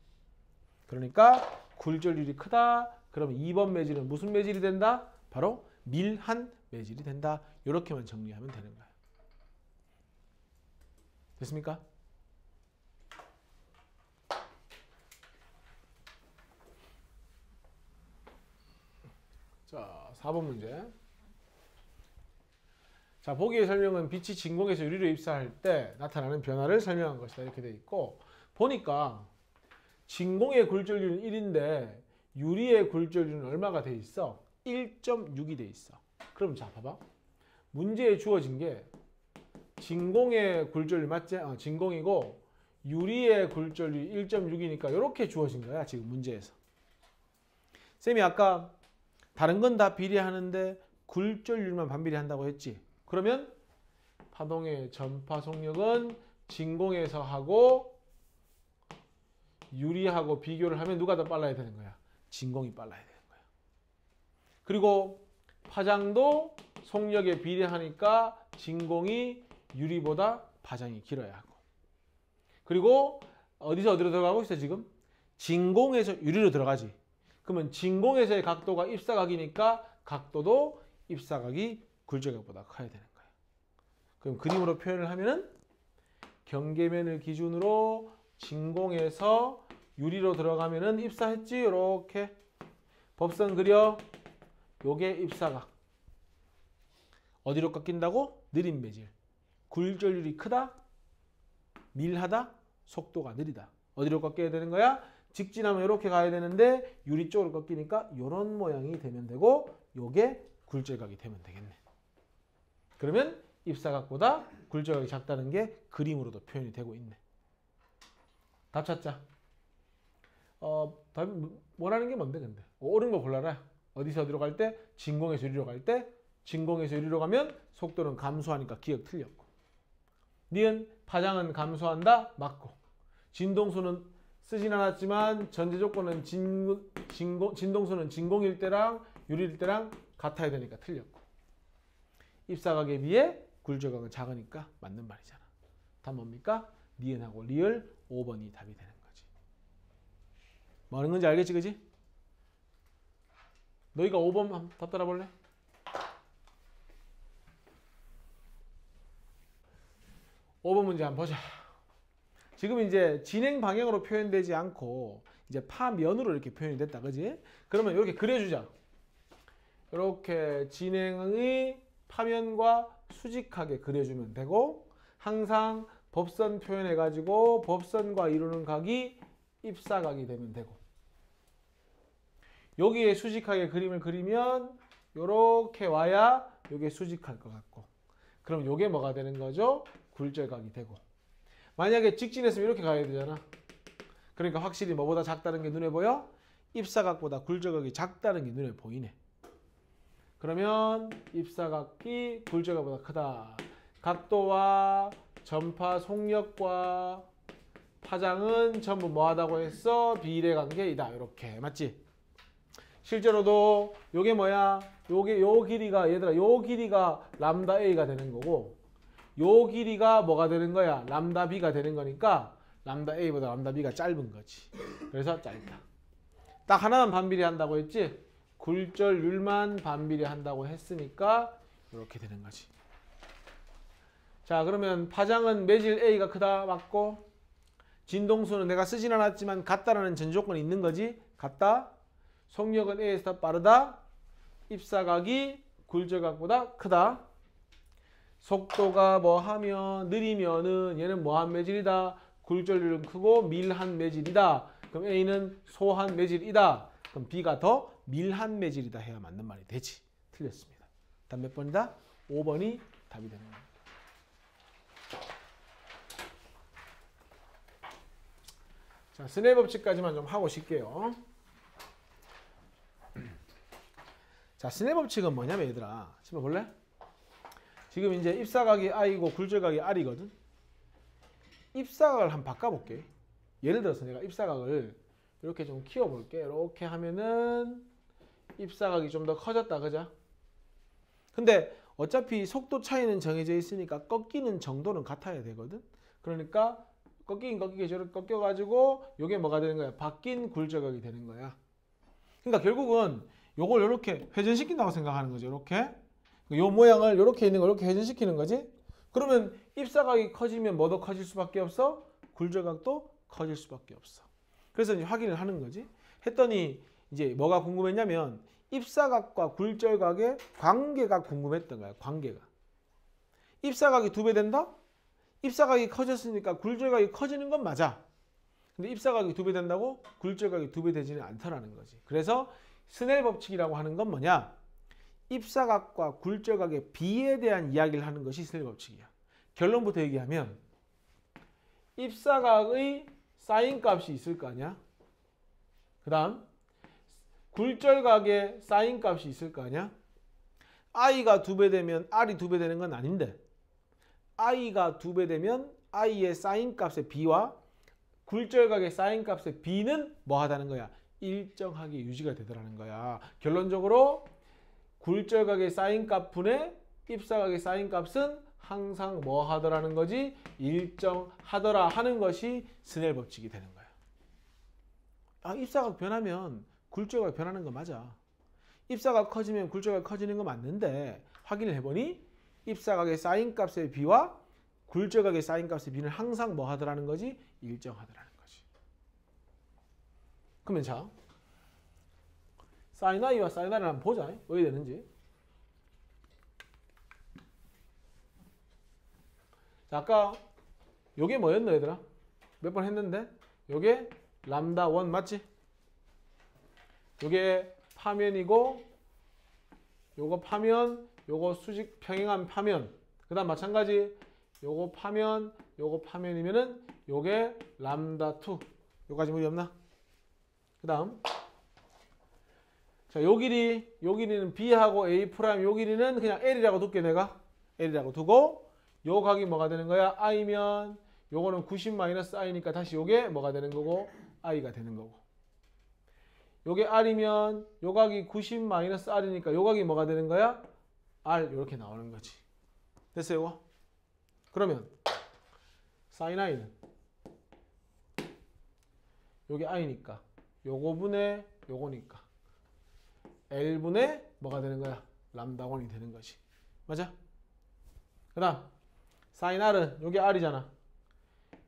그러니까 굴절률이 크다. 그러면 2번 매질은 무슨 매질이 된다? 바로 밀한 매질이 된다. 이렇게만 정리하면 되는 거야. 됐습니까? 자, 4번 문제. 자, 보기의 설명은 빛이 진공에서 유리로 입사할 때 나타나는 변화를 설명한 것이다. 이렇게 돼 있고 보니까 진공의 굴절률은 1인데 유리의 굴절률은 얼마가 돼 있어? 1.6이 돼 있어. 그럼 자, 봐봐. 문제에 주어진 게 진공의 굴절률 맞지? 진공이고 유리의 굴절률이 1.6이니까 이렇게 주어진 거야. 지금 문제에서. 쌤이 아까 다른 건 다 비례하는데 굴절률만 반비례한다고 했지. 그러면 파동의 전파 속력은 진공에서 하고 유리하고 비교를 하면 누가 더 빨라야 되는 거야? 진공이 빨라야 되는 거야. 그리고 파장도 속력에 비례하니까 진공이 유리보다 파장이 길어야 하고. 그리고 어디서 어디로 들어가고 있어 지금? 진공에서 유리로 들어가지. 그러면 진공에서의 각도가 입사각이니까 각도도 입사각이 굴절각보다 커야 되는 거야. 그럼 그림으로 표현을 하면은 경계면을 기준으로 진공에서 유리로 들어가면은 입사했지. 이렇게 법선 그려. 요게 입사각. 어디로 꺾인다고? 느린 매질. 굴절률이 크다? 밀하다? 속도가 느리다. 어디로 꺾여야 되는 거야? 직진하면 이렇게 가야 되는데 유리 쪽으로 꺾이니까 이런 모양이 되면 되고 요게 굴절각이 되면 되겠네. 그러면 입사각보다 굴절각이 작다는 게 그림으로도 표현이 되고 있네. 답 찾자. 답이 원하는 게 뭔데 근데? 옳은 거 골라라. 어디서 어디로 갈 때? 진공에서 유리로 갈 때? 진공에서 유리로 가면 속도는 감소하니까 기억 틀렸고. 니은 파장은 감소한다? 맞고. 진동수는 쓰진 않았지만 전제 조건은 진동수는 진공일 때랑 유리일 때랑 같아야 되니까 틀렸고. 입사각에 비해 굴절각은 작으니까 맞는 말이잖아. 답 뭡니까? 니은하고 리을 5번이 답이 되는 거지. 뭐 하는 건지 알겠지, 그지? 너희가 5번 답 따라볼래? 5번 문제 한번 보자. 지금 이제 진행 방향으로 표현되지 않고 이제 파면으로 이렇게 표현이 됐다, 그지? 그러면 이렇게 그려주자. 이렇게 진행의 파면과 수직하게 그려주면 되고, 항상 법선 표현해가지고 법선과 이루는 각이 입사각이 되면 되고, 여기에 수직하게 그림을 그리면 이렇게 와야 이게 수직할 것 같고, 그럼 이게 뭐가 되는 거죠? 굴절각이 되고. 만약에 직진했으면 이렇게 가야 되잖아. 그러니까 확실히 뭐보다 작다는 게 눈에 보여? 입사각보다 굴절각이 작다는 게 눈에 보이네. 그러면 입사각이 굴절각보다 크다. 각도와 전파 속력과 파장은 전부 뭐하다고 했어? 비례관계이다. 이렇게 맞지? 실제로도 요게 뭐야? 요 길이가 얘들아 요 길이가 람다 A가 되는 거고, 요 길이가 뭐가 되는 거야? 람다 B가 되는 거니까 람다 A보다 람다 B가 짧은 거지. 그래서 짧다. 딱 하나만 반비례한다고 했지? 굴절률만 반비례한다고 했으니까 이렇게 되는 거지. 자, 그러면 파장은 매질 A가 크다 맞고, 진동수는 내가 쓰진 않았지만 같다라는 전조건이 있는 거지. 같다. 속력은 A에서 더 빠르다. 입사각이 굴절각보다 크다. 속도가 뭐 하면 느리면은 얘는 뭐한 매질이다. 굴절률은 크고 밀한 매질이다. 그럼 A는 소한 매질이다. 그럼 B가 더 밀한 매질이다 해야 맞는 말이 되지. 틀렸습니다. 답 몇 번이다? 5번이 답이 되는 겁니다. 자, 스넬 법칙까지만 좀 하고 쉴게요. 자, 스넬 법칙은 뭐냐면 얘들아, 집어 볼래? 지금 이제 입사각이 I고 굴절각이 R이거든. 입사각을 한번 바꿔볼게. 예를 들어서 내가 입사각을 이렇게 좀 키워볼게. 이렇게 하면은 입사각이 좀 더 커졌다, 그죠? 근데 어차피 속도 차이는 정해져 있으니까 꺾이는 정도는 같아야 되거든. 그러니까 꺾이긴 꺾이게 저렇게 꺾여가지고 요게 뭐가 되는 거야? 바뀐 굴절각이 되는 거야. 그러니까 결국은 요걸 이렇게 회전시킨다고 생각하는 거죠. 이렇게 요 모양을 이렇게 있는 걸 이렇게 회전시키는 거지. 그러면 입사각이 커지면 뭐도 커질 수밖에 없어? 굴절각도 커질 수밖에 없어. 그래서 이제 확인을 하는 거지. 했더니 이제 뭐가 궁금했냐면 입사각과 굴절각의 관계가 궁금했던 거야. 관계가. 입사각이 2배 된다? 입사각이 커졌으니까 굴절각이 커지는 건 맞아. 근데 입사각이 2배 된다고 굴절각이 2배 되지는 않더라는 거지. 그래서 스넬 법칙이라고 하는 건 뭐냐? 입사각과 굴절각의 비에 대한 이야기를 하는 것이 스넬 법칙이야. 결론부터 얘기하면 입사각의 사인 값이 있을 거 아니야? 그 다음 굴절각의 사인 값이 있을 거 아니야? i가 2배 되면 r이 2배 되는 건 아닌데 i가 2배 되면 i의 사인 값의 b와 굴절각의 사인 값의 b는 뭐 하다는 거야? 일정하게 유지가 되더라는 거야. 결론적으로 굴절각의 사인 값 분의 입사각의 사인 값은 항상 뭐 하더라는 거지? 일정하더라 하는 것이 스넬 법칙이 되는 거야. 아, 입사각 변하면 굴절각 변하는 거 맞아. 입사각 커지면 굴절각 커지는 거 맞는데 확인을 해보니 입사각의 사인 값의 b와 굴절각의 사인 값의 b는 항상 뭐 하더라는 거지? 일정하더라는 거지. 그러면 자, 사인 i와 사인 r을 한번 보자. 왜 되는지. 자, 아까 요게 뭐였노 얘들아? 몇 번 했는데 요게 람다 1 맞지? 요게 파면이고 요거 파면, 요거 수직 평행한 파면. 그 다음 마찬가지 요거 파면, 요거 파면이면은 요게 람다 2. 요까지 무리 없나? 그 다음 자, 요 길이는 b하고 a 프라임 요 길이는 그냥 l이라고 둘게 내가. l이라고 두고 요 각이 뭐가 되는 거야? i면 요거는 90-i니까 다시 요게 뭐가 되는 거고? i가 되는 거고. 요게 r이면 요 각이 90-r이니까 요 각이 뭐가 되는 거야? r 이렇게 나오는 거지. 됐어요? 요거? 그러면 sin i는 요게 i니까 요거분의 요거니까 l분의 뭐가 되는 거야? 람다 1이 되는 거지. 맞아? 그 다음 sin r은 요게 r이잖아.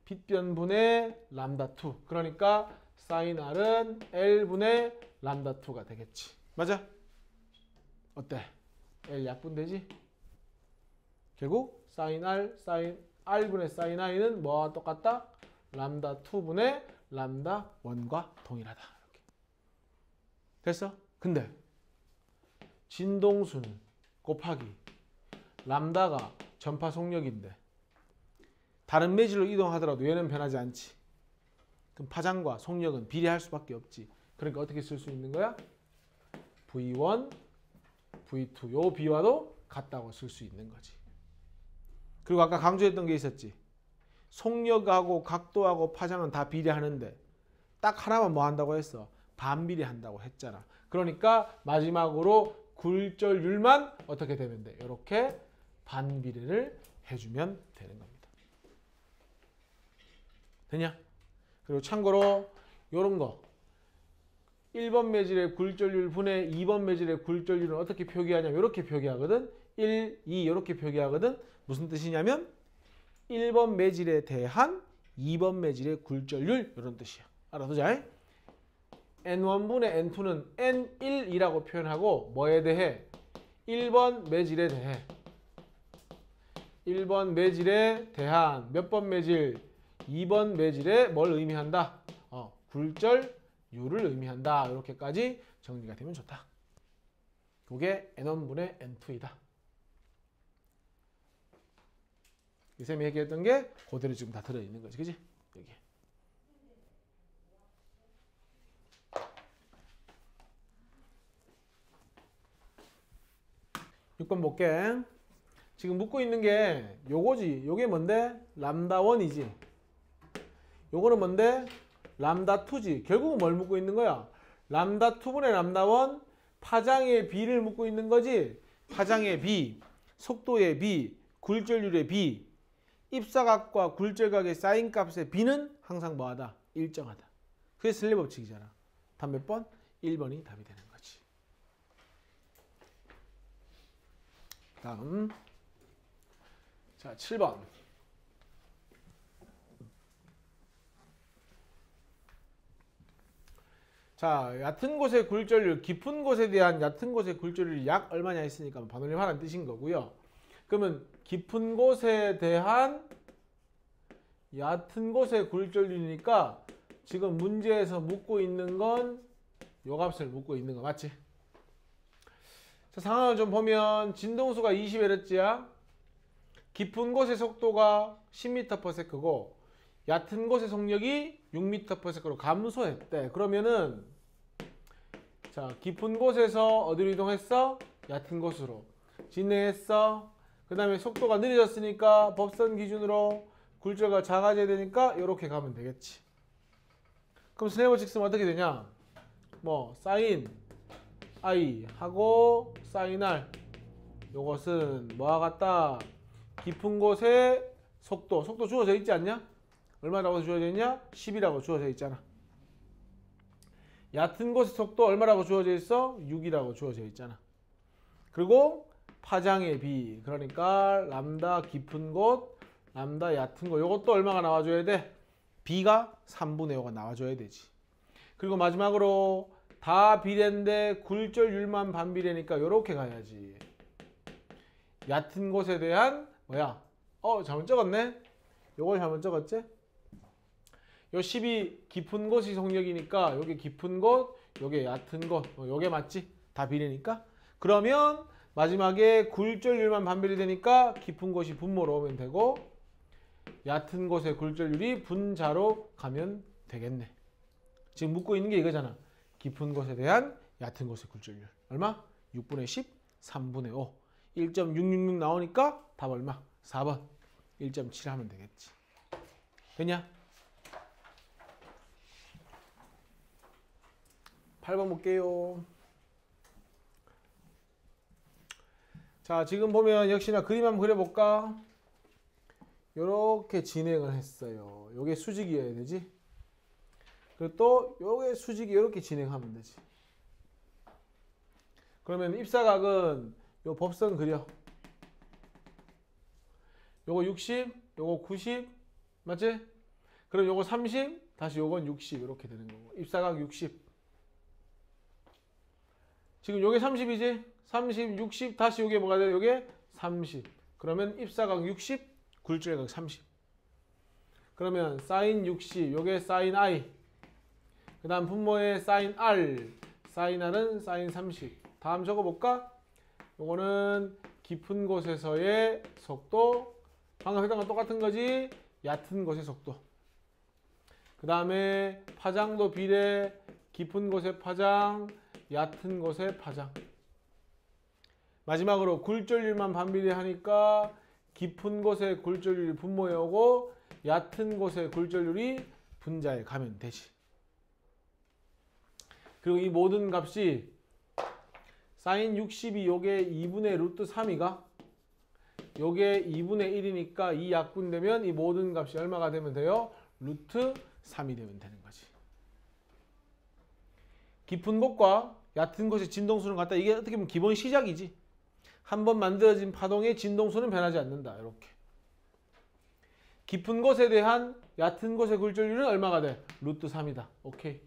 빗변분의 람다 2. 그러니까 sin r은 l분의 람다 2가 되겠지. 맞아? 어때? l 약분되지? 결국 sin r, sin r분의 sin i는 뭐와 똑같다? 람다 2분의 람다 1과 동일하다. 이렇게. 됐어? 근데 진동수는 곱하기 람다가 전파 속력인데 다른 매질로 이동하더라도 얘는 변하지 않지. 그럼 파장과 속력은 비례할 수밖에 없지. 그러니까 어떻게 쓸 수 있는 거야? V1, V2 요 비와도 같다고 쓸 수 있는 거지. 그리고 아까 강조했던 게 있었지. 속력하고 각도하고 파장은 다 비례하는데 딱 하나만 뭐 한다고 했어? 반비례한다고 했잖아. 그러니까 마지막으로 굴절률만 어떻게 되면 돼? 이렇게 반비례를 해주면 되는 겁니다. 되냐? 그리고 참고로 이런 거 1번 매질의 굴절률 분의 2번 매질의 굴절률은 어떻게 표기하냐면 이렇게 표기하거든. 1, 2 이렇게 표기하거든. 무슨 뜻이냐면 1번 매질에 대한 2번 매질의 굴절률 이런 뜻이야. 알아두자. N1분의 N2는 N1이라고 표현하고 뭐에 대해? 1번 매질에 대해 1번 매질에 대한 몇 번 매질? 2번 매질에 뭘 의미한다? 굴절률을 의미한다. 이렇게까지 정리가 되면 좋다. 그게 N1분의 N2이다. 이 쌤이 얘기했던 게 그대로 지금 다 들어있는 거지. 그지? 여기. (6번) 볼게. 지금 묻고 있는 게 요거지. 요게 뭔데? 람다 1이지. 요거는 뭔데? 람다 2지. 결국은 뭘 묻고 있는 거야? 람다 2분의 람다 1 파장의 b를 묻고 있는 거지. 파장의 b, 속도의 b, 굴절률의 b, 입사각과 굴절각의 사인 값의 b는 항상 뭐하다? 일정하다. 그게 슬립 법칙이잖아. 답 몇 번? 1번이 답이 되는 거지. 다음 자 7번. 자, 얕은 곳의 굴절률, 깊은 곳에 대한 얕은 곳의 굴절률이 약 얼마냐 했으니까 반올림하라는 뜻인 거고요. 그러면 깊은 곳에 대한 얕은 곳의 굴절률이니까 지금 문제에서 묻고 있는 건 요 값을 묻고 있는 거 맞지? 자, 상황을 좀 보면 진동수가 20Hz야. 깊은 곳의 속도가 10m/s고 얕은 곳의 속력이 6m/s로 감소했대. 그러면은 자, 깊은 곳에서 어디로 이동했어? 얕은 곳으로 진행했어. 그 다음에 속도가 느려졌으니까 법선 기준으로 굴절가 작아져야 되니까 이렇게 가면 되겠지. 그럼 스네이버 직스는 어떻게 되냐? 뭐 사인 I 하고 사인 R, 요것은 뭐와 같다? 깊은 곳의 속도 주어져 있지 않냐? 얼마라고 주어져 있냐? 10이라고 주어져 있잖아. 얕은 곳의 속도 얼마라고 주어져 있어? 6이라고 주어져 있잖아. 그리고 파장의 비, 그러니까 람다 깊은 곳, 람다 얕은 곳, 요것도 얼마가 나와줘야 돼? B가 3분의 5가 나와줘야 되지. 그리고 마지막으로 다 비례인데 굴절율만 반비례니까 요렇게 가야지. 얕은 곳에 대한 뭐야? 잘못 적었네? 요걸 잘못 적었지? 요 10이 깊은 곳이 속력이니까 요게 깊은 곳, 요게 얕은 곳, 요게 맞지? 다 비례니까. 그러면 마지막에 굴절율만 반비례되니까 깊은 곳이 분모로 오면 되고 얕은 곳의 굴절율이 분자로 가면 되겠네. 지금 묻고 있는 게 이거잖아. 깊은 곳에 대한 얕은 곳의 굴절율. 얼마? 6분의 10, 3분의 5. 1.666 나오니까 답 얼마? 4번. 1.7 하면 되겠지. 됐냐? 8번 볼게요. 자, 지금 보면 역시나 그림 한번 그려볼까? 요렇게 진행을 했어요. 요게 수직이어야 되지. 그리고 또 요게 수직이 요렇게 진행하면 되지. 그러면 입사각은 요 법선 그려. 요거 60, 요거 90, 맞지? 그럼 요거 30, 다시 요건 60 이렇게 되는 거고. 입사각 60. 지금 요게 30이지? 30, 60, 다시 요게 뭐가 돼요? 요게 30. 그러면 입사각 60, 굴절각 30. 그러면 사인 60, 요게 사인 I. 그 다음 분모에 사인 R. 사인 R은 사인 30. 다음 적어볼까? 요거는 깊은 곳에서의 속도. 방금 했던 건 똑같은 거지? 얕은 곳의 속도. 그 다음에 파장도 비례. 깊은 곳의 파장, 얕은 곳의 파장. 마지막으로 굴절율만 반비례하니까 깊은 곳의 굴절율이 분모에 오고 얕은 곳의 굴절율이 분자에 가면 되지. 그리고 이 모든 값이 사인 60이 요게 2분의 루트 3이가 요게 2분의 1이니까 이 약분되면 이 모든 값이 얼마가 되면 돼요? 루트 3이 되면 되는 거지. 깊은 곳과 얕은 곳의 진동수는 같다. 이게 어떻게 보면 기본 시작이지. 한번 만들어진 파동의 진동수는 변하지 않는다. 이렇게. 깊은 곳에 대한 얕은 곳의 굴절율은 얼마가 돼? 루트 3이다. 오케이.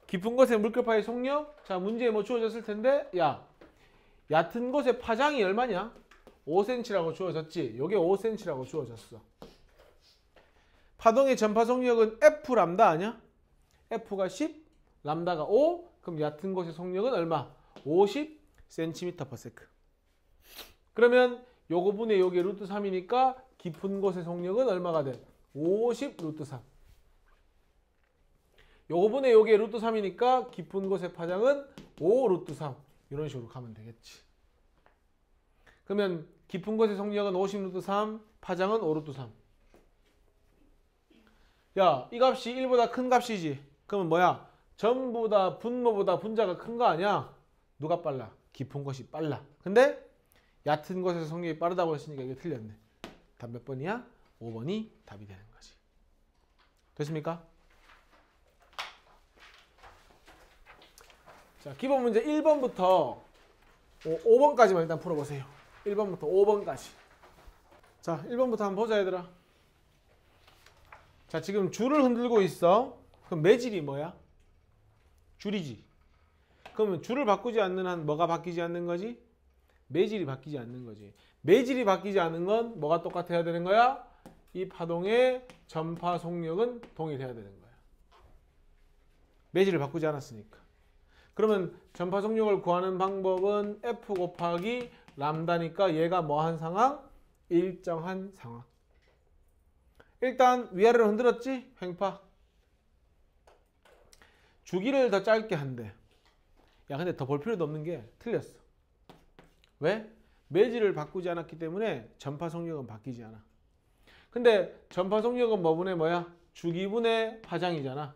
깊은 곳의 물결파의 속력. 자, 문제에 뭐 주어졌을 텐데, 야, 얕은 곳의 파장이 얼마냐? 5cm라고 주어졌지. 요게 5cm라고 주어졌어. 파동의 전파 속력은 F 람다 아니야? F가 10, 람다가 5. 그럼 얕은 곳의 속력은 얼마? 50cm/s. 그러면 요거 분의 요게 루트 3이니까 깊은 곳의 속력은 얼마가 돼? 50 루트 3. 요거 분의 요게 루트 3이니까 깊은 곳의 파장은 5 루트 3. 이런 식으로 가면 되겠지. 그러면 깊은 곳의 속력은 50 루트 3, 파장은 5 루트 3. 야, 이 값이 1보다 큰 값이지. 그러면 뭐야? 전부 다 분모보다 분자가 큰 거 아니야? 누가 빨라? 깊은 곳이 빨라. 근데 얕은 곳에서 속력이 빠르다고 했으니까 이게 틀렸네. 답 몇 번이야? 5번이 답이 되는 거지. 됐습니까? 자, 기본 문제 1번부터 5번까지만 일단 풀어보세요. 1번부터 5번까지. 자, 1번부터 한번 보자, 얘들아. 자, 지금 줄을 흔들고 있어. 그럼 매질이 뭐야? 줄이지. 그러면 줄을 바꾸지 않는 한 뭐가 바뀌지 않는 거지? 매질이 바뀌지 않는 거지. 매질이 바뀌지 않는 건 뭐가 똑같아야 되는 거야? 이 파동의 전파 속력은 동일해야 되는 거야. 매질을 바꾸지 않았으니까. 그러면 전파 속력을 구하는 방법은 F 곱하기 람다니까 얘가 뭐한 상황? 일정한 상황. 일단 위아래로 흔들었지? 횡파. 주기를 더 짧게 한대. 야, 근데 더 볼 필요도 없는 게 틀렸어. 왜? 매질을 바꾸지 않았기 때문에 전파 속력은 바뀌지 않아. 근데 전파 속력은 뭐분의 뭐야? 주기분의 파장이잖아.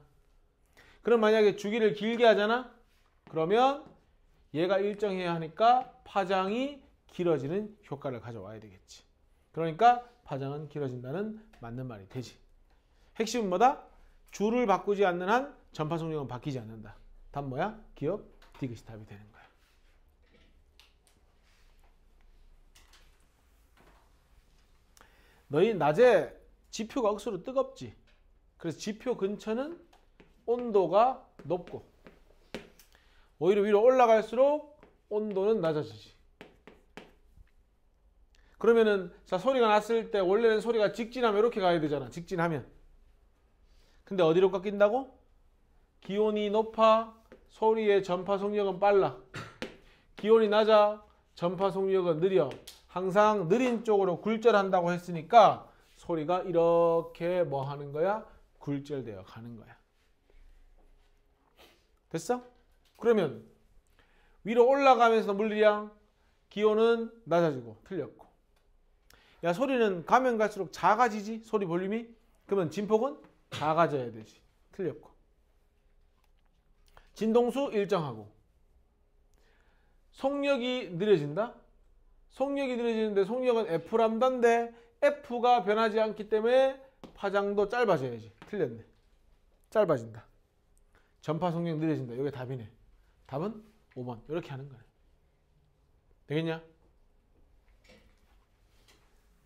그럼 만약에 주기를 길게 하잖아? 그러면 얘가 일정해야 하니까 파장이 길어지는 효과를 가져와야 되겠지. 그러니까 파장은 길어진다는 맞는 말이 되지. 핵심은 뭐다? 줄을 바꾸지 않는 한 전파 속력은 바뀌지 않는다. 답 뭐야? 기억 디귿이 답이 되는 거야. 너희 낮에 지표가 억수로 뜨겁지. 그래서 지표 근처는 온도가 높고 오히려 위로 올라갈수록 온도는 낮아지지. 그러면은 자 소리가 났을 때 원래는 소리가 직진하면 이렇게 가야 되잖아. 직진하면. 근데 어디로 꺾인다고? 기온이 높아 소리의 전파 속력은 빨라. 기온이 낮아 전파 속력은 느려. 항상 느린 쪽으로 굴절한다고 했으니까 소리가 이렇게 뭐 하는 거야? 굴절되어 가는 거야. 됐어? 그러면 위로 올라가면서 물리량 기온은 낮아지고 틀렸고. 야 소리는 가면 갈수록 작아지지? 소리 볼륨이? 그러면 진폭은 작아져야 되지. 틀렸고. 진동수 일정하고. 속력이 느려진다? 속력이 느려지는데 속력은 F람다인데 F가 변하지 않기 때문에 파장도 짧아져야지. 틀렸네. 짧아진다. 전파 속력 느려진다. 이게 답이네. 답은 5번. 이렇게 하는 거네. 되겠냐?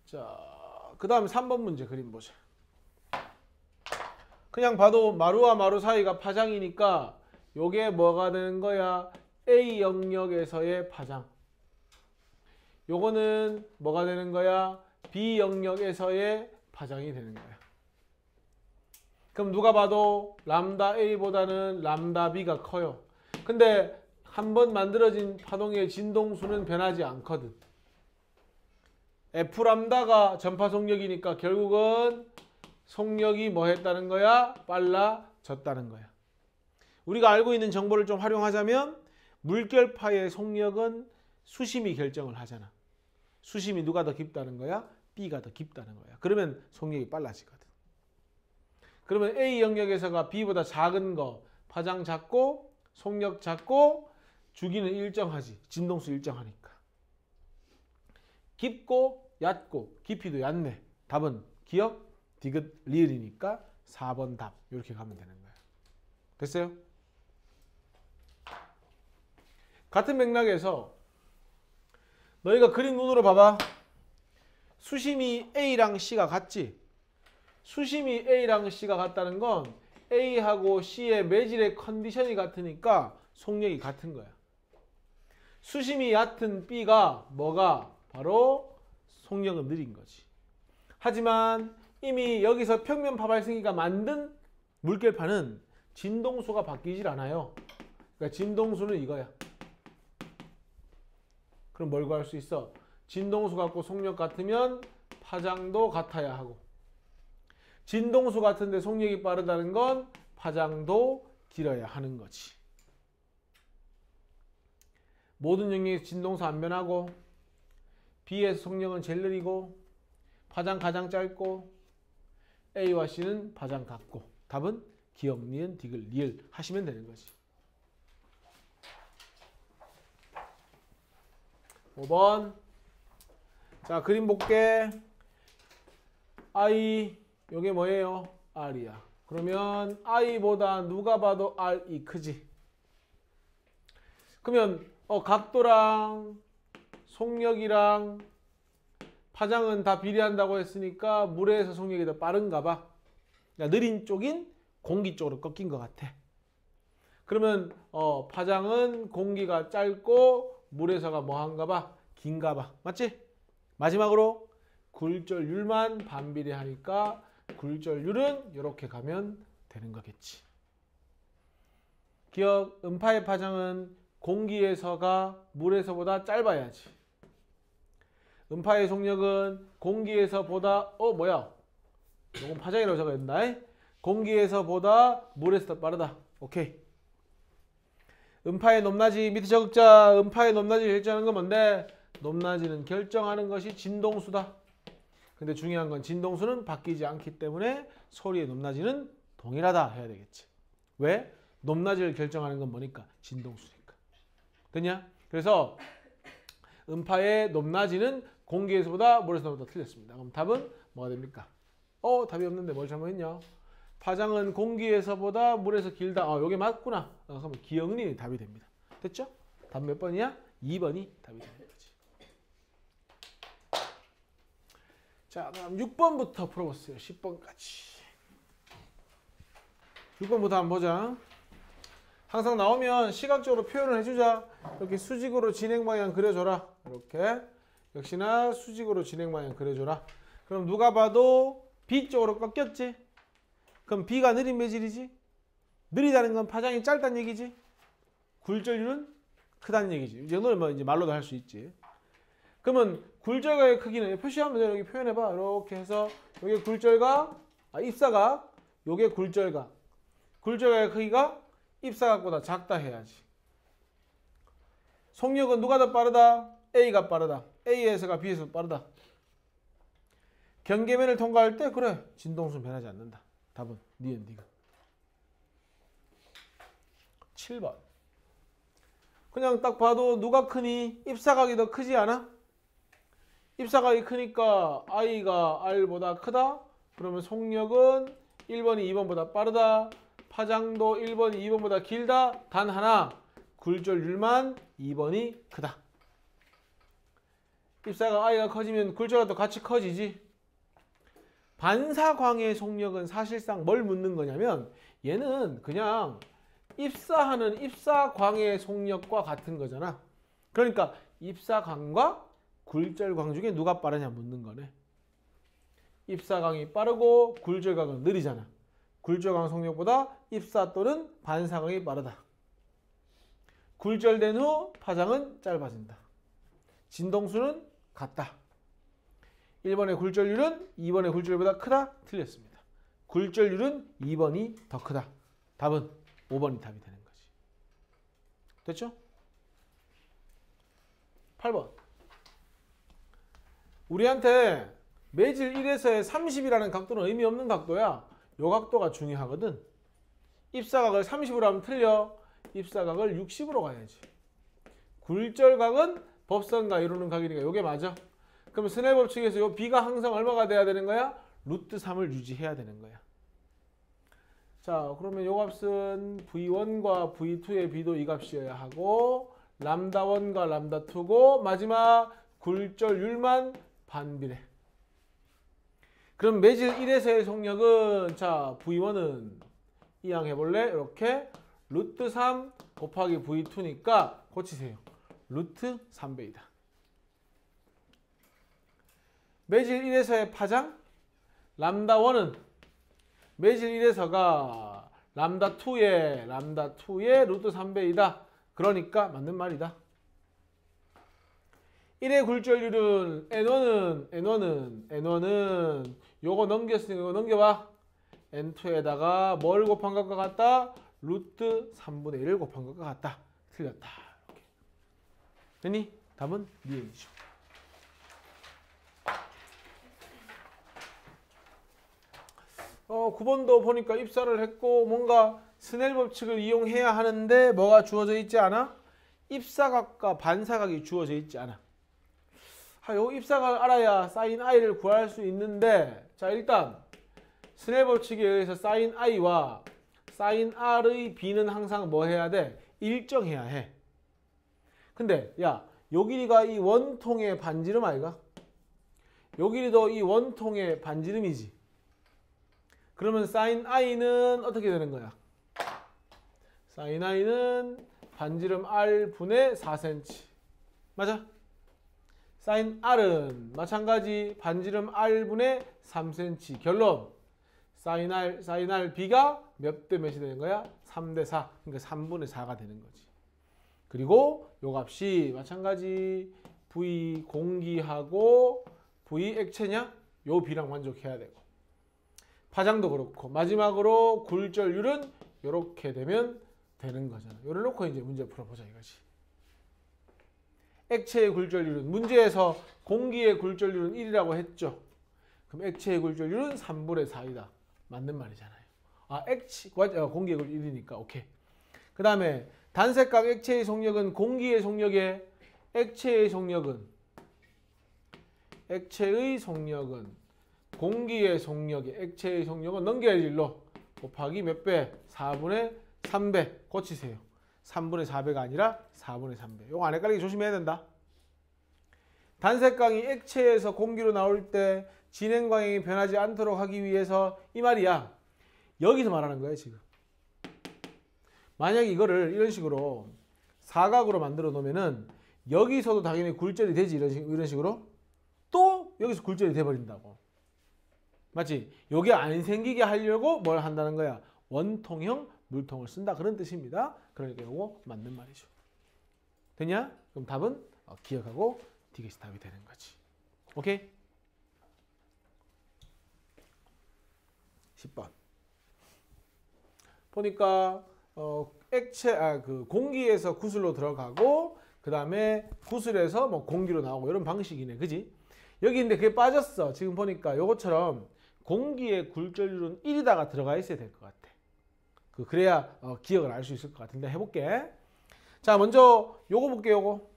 자, 그 다음에 3번 문제 그림 보자. 그냥 봐도 마루와 마루 사이가 파장이니까 요게 뭐가 되는 거야? A 영역에서의 파장. 요거는 뭐가 되는 거야? B 영역에서의 파장이 되는 거야. 그럼 누가 봐도 람다 A보다는 람다 B가 커요. 근데 한번 만들어진 파동의 진동수는 변하지 않거든. F람다가 전파 속력이니까 결국은 속력이 뭐 했다는 거야? 빨라졌다는 거야. 우리가 알고 있는 정보를 좀 활용하자면 물결파의 속력은 수심이 결정을 하잖아. 수심이 누가 더 깊다는 거야? B가 더 깊다는 거야. 그러면 속력이 빨라지거든. 그러면 A 영역에서가 B보다 작은 거 파장 작고 속력 작고 주기는 일정하지. 진동수 일정하니까. 깊고 얕고 깊이도 얕네. 답은 기억 디귿 리을이니까 4번 답. 이렇게 가면 되는 거야. 됐어요? 같은 맥락에서 너희가 그림 눈으로 봐봐. 수심이 A랑 C가 같지? 수심이 A랑 C가 같다는 건 A하고 C의 매질의 컨디션이 같으니까 속력이 같은 거야. 수심이 얕은 B가 뭐가? 바로 속력은 느린 거지. 하지만 이미 여기서 평면파 발생기가 만든 물결파는 진동수가 바뀌질 않아요. 그러니까 진동수는 이거야. 그럼 뭘 구할 수 있어? 진동수 같고 속력 같으면 파장도 같아야 하고, 진동수 같은데 속력이 빠르다는 건 파장도 길어야 하는 거지. 모든 영역에서 진동수 안 변하고 B에서 속력은 제일 느리고 파장 가장 짧고 A와 C는 파장 같고. 답은 기억, 니은, 디귿, 리을 하시면 되는 거지. 5번. 자, 그림 볼게. I, 요게 뭐예요? R이야. 그러면 I보다 누가 봐도 R이 크지. 그러면 각도랑 속력이랑 파장은 다 비례한다고 했으니까 물에서 속력이 더 빠른가 봐. 그러니까 느린 쪽인 공기 쪽으로 꺾인 것 같아. 그러면 파장은 공기가 짧고 물에서가 뭐한가 봐? 긴가 봐. 맞지? 마지막으로 굴절률만 반비례하니까 굴절률은 이렇게 가면 되는 거겠지. 기억, 음파의 파장은 공기에서가 물에서보다 짧아야지. 음파의 속력은 공기에서보다 뭐야? 요건 파장이라고 적어야 된다. 공기에서보다 물에서 더 빠르다. 오케이. 음파의 높낮이 밑에 적자. 음파의 높낮이 결정하는 건 뭔데? 높낮이는 결정하는 것이 진동수다. 근데 중요한 건 진동수는 바뀌지 않기 때문에 소리의 높낮이는 동일하다 해야 되겠지. 왜? 높낮이를 결정하는 건 뭐니까? 진동수니까. 됐냐? 그래서 음파의 높낮이는 공기에서보다 물에서보다 틀렸습니다. 그럼 답은 뭐가 됩니까? 답이 없는데 뭘 잘못했냐? 파장은 공기에서보다 물에서 길다. 요게 맞구나. 그러면 기억린이 답이 됩니다. 됐죠? 답 몇 번이야? 2번이 답이 되는 거지. 자, 그럼 6번부터 풀어보세요. 10번까지. 6번부터 한번 보자. 항상 나오면 시각적으로 표현을 해주자. 이렇게 수직으로 진행 방향 그려줘라. 이렇게. 역시나 수직으로 진행 방향 그려줘라. 그럼 누가 봐도 B 쪽으로 꺾였지? 그럼 B가 느린 매질이지? 느리다는 건 파장이 짧다는 얘기지? 굴절률은 크다는 얘기지. 이 정도는 뭐 이제 말로도 할 수 있지. 그러면 굴절각의 크기는 표시하면 돼. 여기 표현해봐. 이렇게 해서 요게 굴절각, 입사각, 요게 굴절각. 굴절각의 크기가 입사각보다 작다 해야지. 속력은 누가 더 빠르다? A가 빠르다. A에서가 B에서 빠르다. 경계면을 통과할 때 그래. 진동수는 변하지 않는다. 답은 니은 니가. 7번. 그냥 딱 봐도 누가 크니? 입사각이 더 크지 않아? 입사각이 크니까 I가 R보다 크다? 그러면 속력은 1번이 2번보다 빠르다. 파장도 1번이 2번보다 길다. 단 하나. 굴절률만 2번이 크다. 입사각 I가 커지면 굴절각도 같이 커지지. 반사광의 속력은 사실상 뭘 묻는 거냐면 얘는 그냥 입사하는 입사광의 속력과 같은 거잖아. 그러니까 입사광과 굴절광 중에 누가 빠르냐 묻는 거네. 입사광이 빠르고 굴절광은 느리잖아. 굴절광 속력보다 입사 또는 반사광이 빠르다. 굴절된 후 파장은 짧아진다. 진동수는 같다. 1번의 굴절률은 2번의 굴절보다 크다? 틀렸습니다. 굴절률은 2번이 더 크다. 답은 5번이 답이 되는 거지. 됐죠? 8번. 우리한테 매질 1에서의 30이라는 각도는 의미 없는 각도야. 요 각도가 중요하거든. 입사각을 30으로 하면 틀려. 입사각을 60으로 가야지. 굴절각은 법선과 이루는 각이니까 요게 맞아. 그럼 스넬 법칙에서 요 B가 항상 얼마가 돼야 되는 거야? 루트 3을 유지해야 되는 거야. 자, 그러면 요 값은 V1과 V2의 B도 이 값이어야 하고 람다1과 람다2고 마지막 굴절률만 반비례. 그럼 매질 1에서의 속력은 자 V1은 이항 해볼래? 이렇게 루트 3 곱하기 V2니까 고치세요. 루트 3배이다. 매질 1에서의 파장 람다1은 매질 1에서가 람다2의 루트 3배이다. 그러니까 맞는 말이다. 1의 굴절률은 N1은 요거 넘겼으니까 이거 넘겨봐. N2에다가 뭘 곱한 것과 같다? 루트 3분의 1을 곱한 것과 같다. 틀렸다. 이렇게. 됐니? 답은 니은이죠. 어, 9번도 보니까 입사를 했고 뭔가 스넬 법칙을 이용해야 하는데 뭐가 주어져 있지 않아? 입사각과 반사각이 주어져 있지 않아. 요 입사각을 알아야 사인 i를 구할 수 있는데 자 일단 스넬 법칙에 의해서 사인 i와 사인 r의 b는 항상 뭐 해야 돼? 일정해야 해. 근데 야 요 길이가 이 원통의 반지름 아이가? 요 길이도 이 원통의 반지름이지. 그러면 사인 i는 어떻게 되는 거야? 사인 i는 반지름 r분의 4cm. 맞아? 사인 r은 마찬가지 반지름 r분의 3cm. 결론 사인 r b가 몇 대 몇이 되는 거야? 3대 4. 그러니까 3분의 4가 되는 거지. 그리고 요 값이 마찬가지 V 공기하고 V 액체냐? 요 b랑 만족해야 되고. 파장도 그렇고 마지막으로 굴절률은 이렇게 되면 되는 거잖아. 요를 놓고 이제 문제 풀어보자 이거지. 액체의 굴절률은 문제에서 공기의 굴절률은 1이라고 했죠. 그럼 액체의 굴절률은 3분의 4이다. 맞는 말이잖아요. 공기의 굴 1이니까 오케이. 그 다음에 단색각 액체의 속력은 공기의 속력에 액체의 속력은 공기의 속력에 액체의 속력은 넘겨야지 일로 곱하기 몇 배? 4분의 3배 고치세요. 3분의 4배가 아니라 4분의 3배. 이거 안 헷갈리게 조심해야 된다. 단색광이 액체에서 공기로 나올 때 진행 방향이 변하지 않도록 하기 위해서 이 말이야. 여기서 말하는 거예요 지금. 만약에 이거를 이런 식으로 사각으로 만들어 놓으면은 여기서도 당연히 굴절이 되지 이런 식으로 또 여기서 굴절이 돼버린다고. 맞지? 요게 안 생기게 하려고 뭘 한다는 거야? 원통형 물통을 쓴다 그런 뜻입니다. 그러니까 요거 맞는 말이죠. 됐냐? 그럼 답은 기억하고 디귿이 답이 되는 거지. 오케이? 10번. 보니까 공기에서 구슬로 들어가고 그 다음에 구슬에서 뭐 공기로 나오고 이런 방식이네. 그지? 여기 근데 그게 빠졌어. 지금 보니까 요것처럼 공기의 굴절률은 1이다가 들어가 있어야 될 것 같아. 그래야 기억을 알 수 있을 것 같은데 해볼게. 자, 먼저 요거 볼게요. 요거.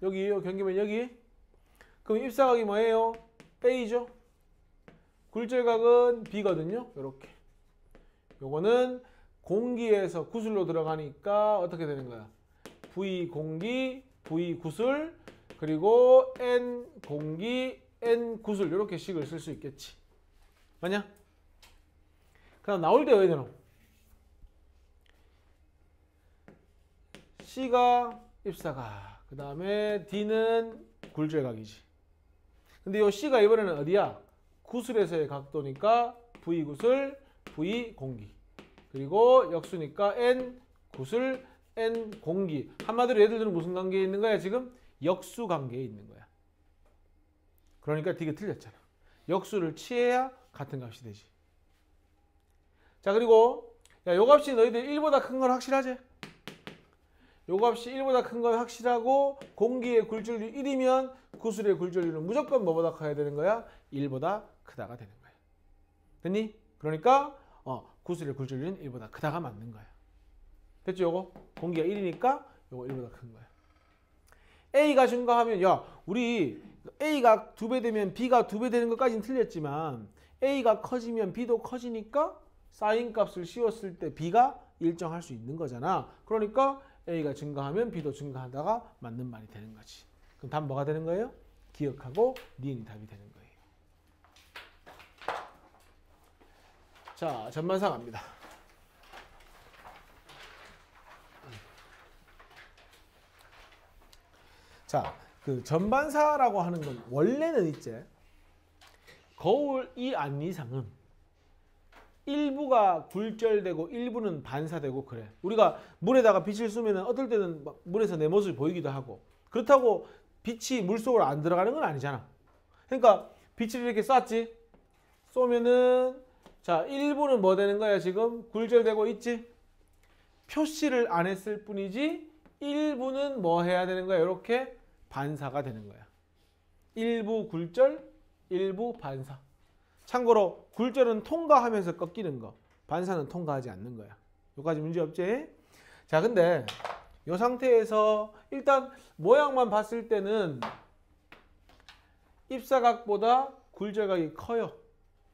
여기 경기면 여기. 그럼 입사각이 뭐예요? A죠. 굴절각은 B거든요. 요렇게. 요거는 공기에서 구슬로 들어가니까 어떻게 되는 거야? V 공기, V 구슬, 그리고 N 공기, N 구슬 이렇게 식을 쓸 수 있겠지. 맞냐? 그럼 나올 때 왜 되노? C가 입사각, 그 다음에 D는 굴절각이지. 근데 이 C가 이번에는 어디야? 구슬에서의 각도니까 V 구슬, V 공기. 그리고 역수니까 N 구슬, N 공기. 한마디로 얘들은 무슨 관계에 있는 거야 지금? 역수 관계에 있는 거야. 그러니까 되게 틀렸잖아. 역수를 취해야 같은 값이 되지. 자, 그리고 요 값이 너희들 1보다 큰 건 확실하지? 요 값이 1보다 큰 건 확실하고 공기의 굴절률 1이면 구슬의 굴절률은 무조건 뭐보다 커야 되는 거야? 1보다 크다가 되는 거야. 됐니? 그러니까 구슬의 굴절률은 1보다 크다가 맞는 거야. 됐죠? 요거? 공기가 1이니까 요거 1보다 큰 거야. A가 증가하면 우리 A가 2배 되면 B가 2배 되는 것까지는 틀렸지만 A가 커지면 B도 커지니까 사인 값을 씌웠을 때 B가 일정할 수 있는 거잖아. 그러니까 A가 증가하면 B도 증가하다가 맞는 말이 되는 거지. 그럼 답 뭐가 되는 거예요? 기억하고 니은이 답이 되는 거예요. 자, 전반사 갑니다. 자, 그 전반사라고 하는 건 원래는 있지. 거울 이 안 이상은 일부가 굴절되고 일부는 반사되고 그래. 우리가 물에다가 빛을 쏘면 어떨 때는 막 물에서 내 모습이 보이기도 하고 그렇다고 빛이 물속으로 안 들어가는 건 아니잖아. 그러니까 빛을 이렇게 쐈지. 쏘면은 자, 일부는 뭐 되는 거야 지금? 굴절되고 있지. 표시를 안 했을 뿐이지 일부는 뭐 해야 되는 거야? 이렇게 반사가 되는 거야. 일부 굴절, 일부 반사. 참고로 굴절은 통과하면서 꺾이는 거, 반사는 통과하지 않는 거야. 여기까지 문제 없지? 자, 근데 이 상태에서 일단 모양만 봤을 때는 입사각보다 굴절각이 커요.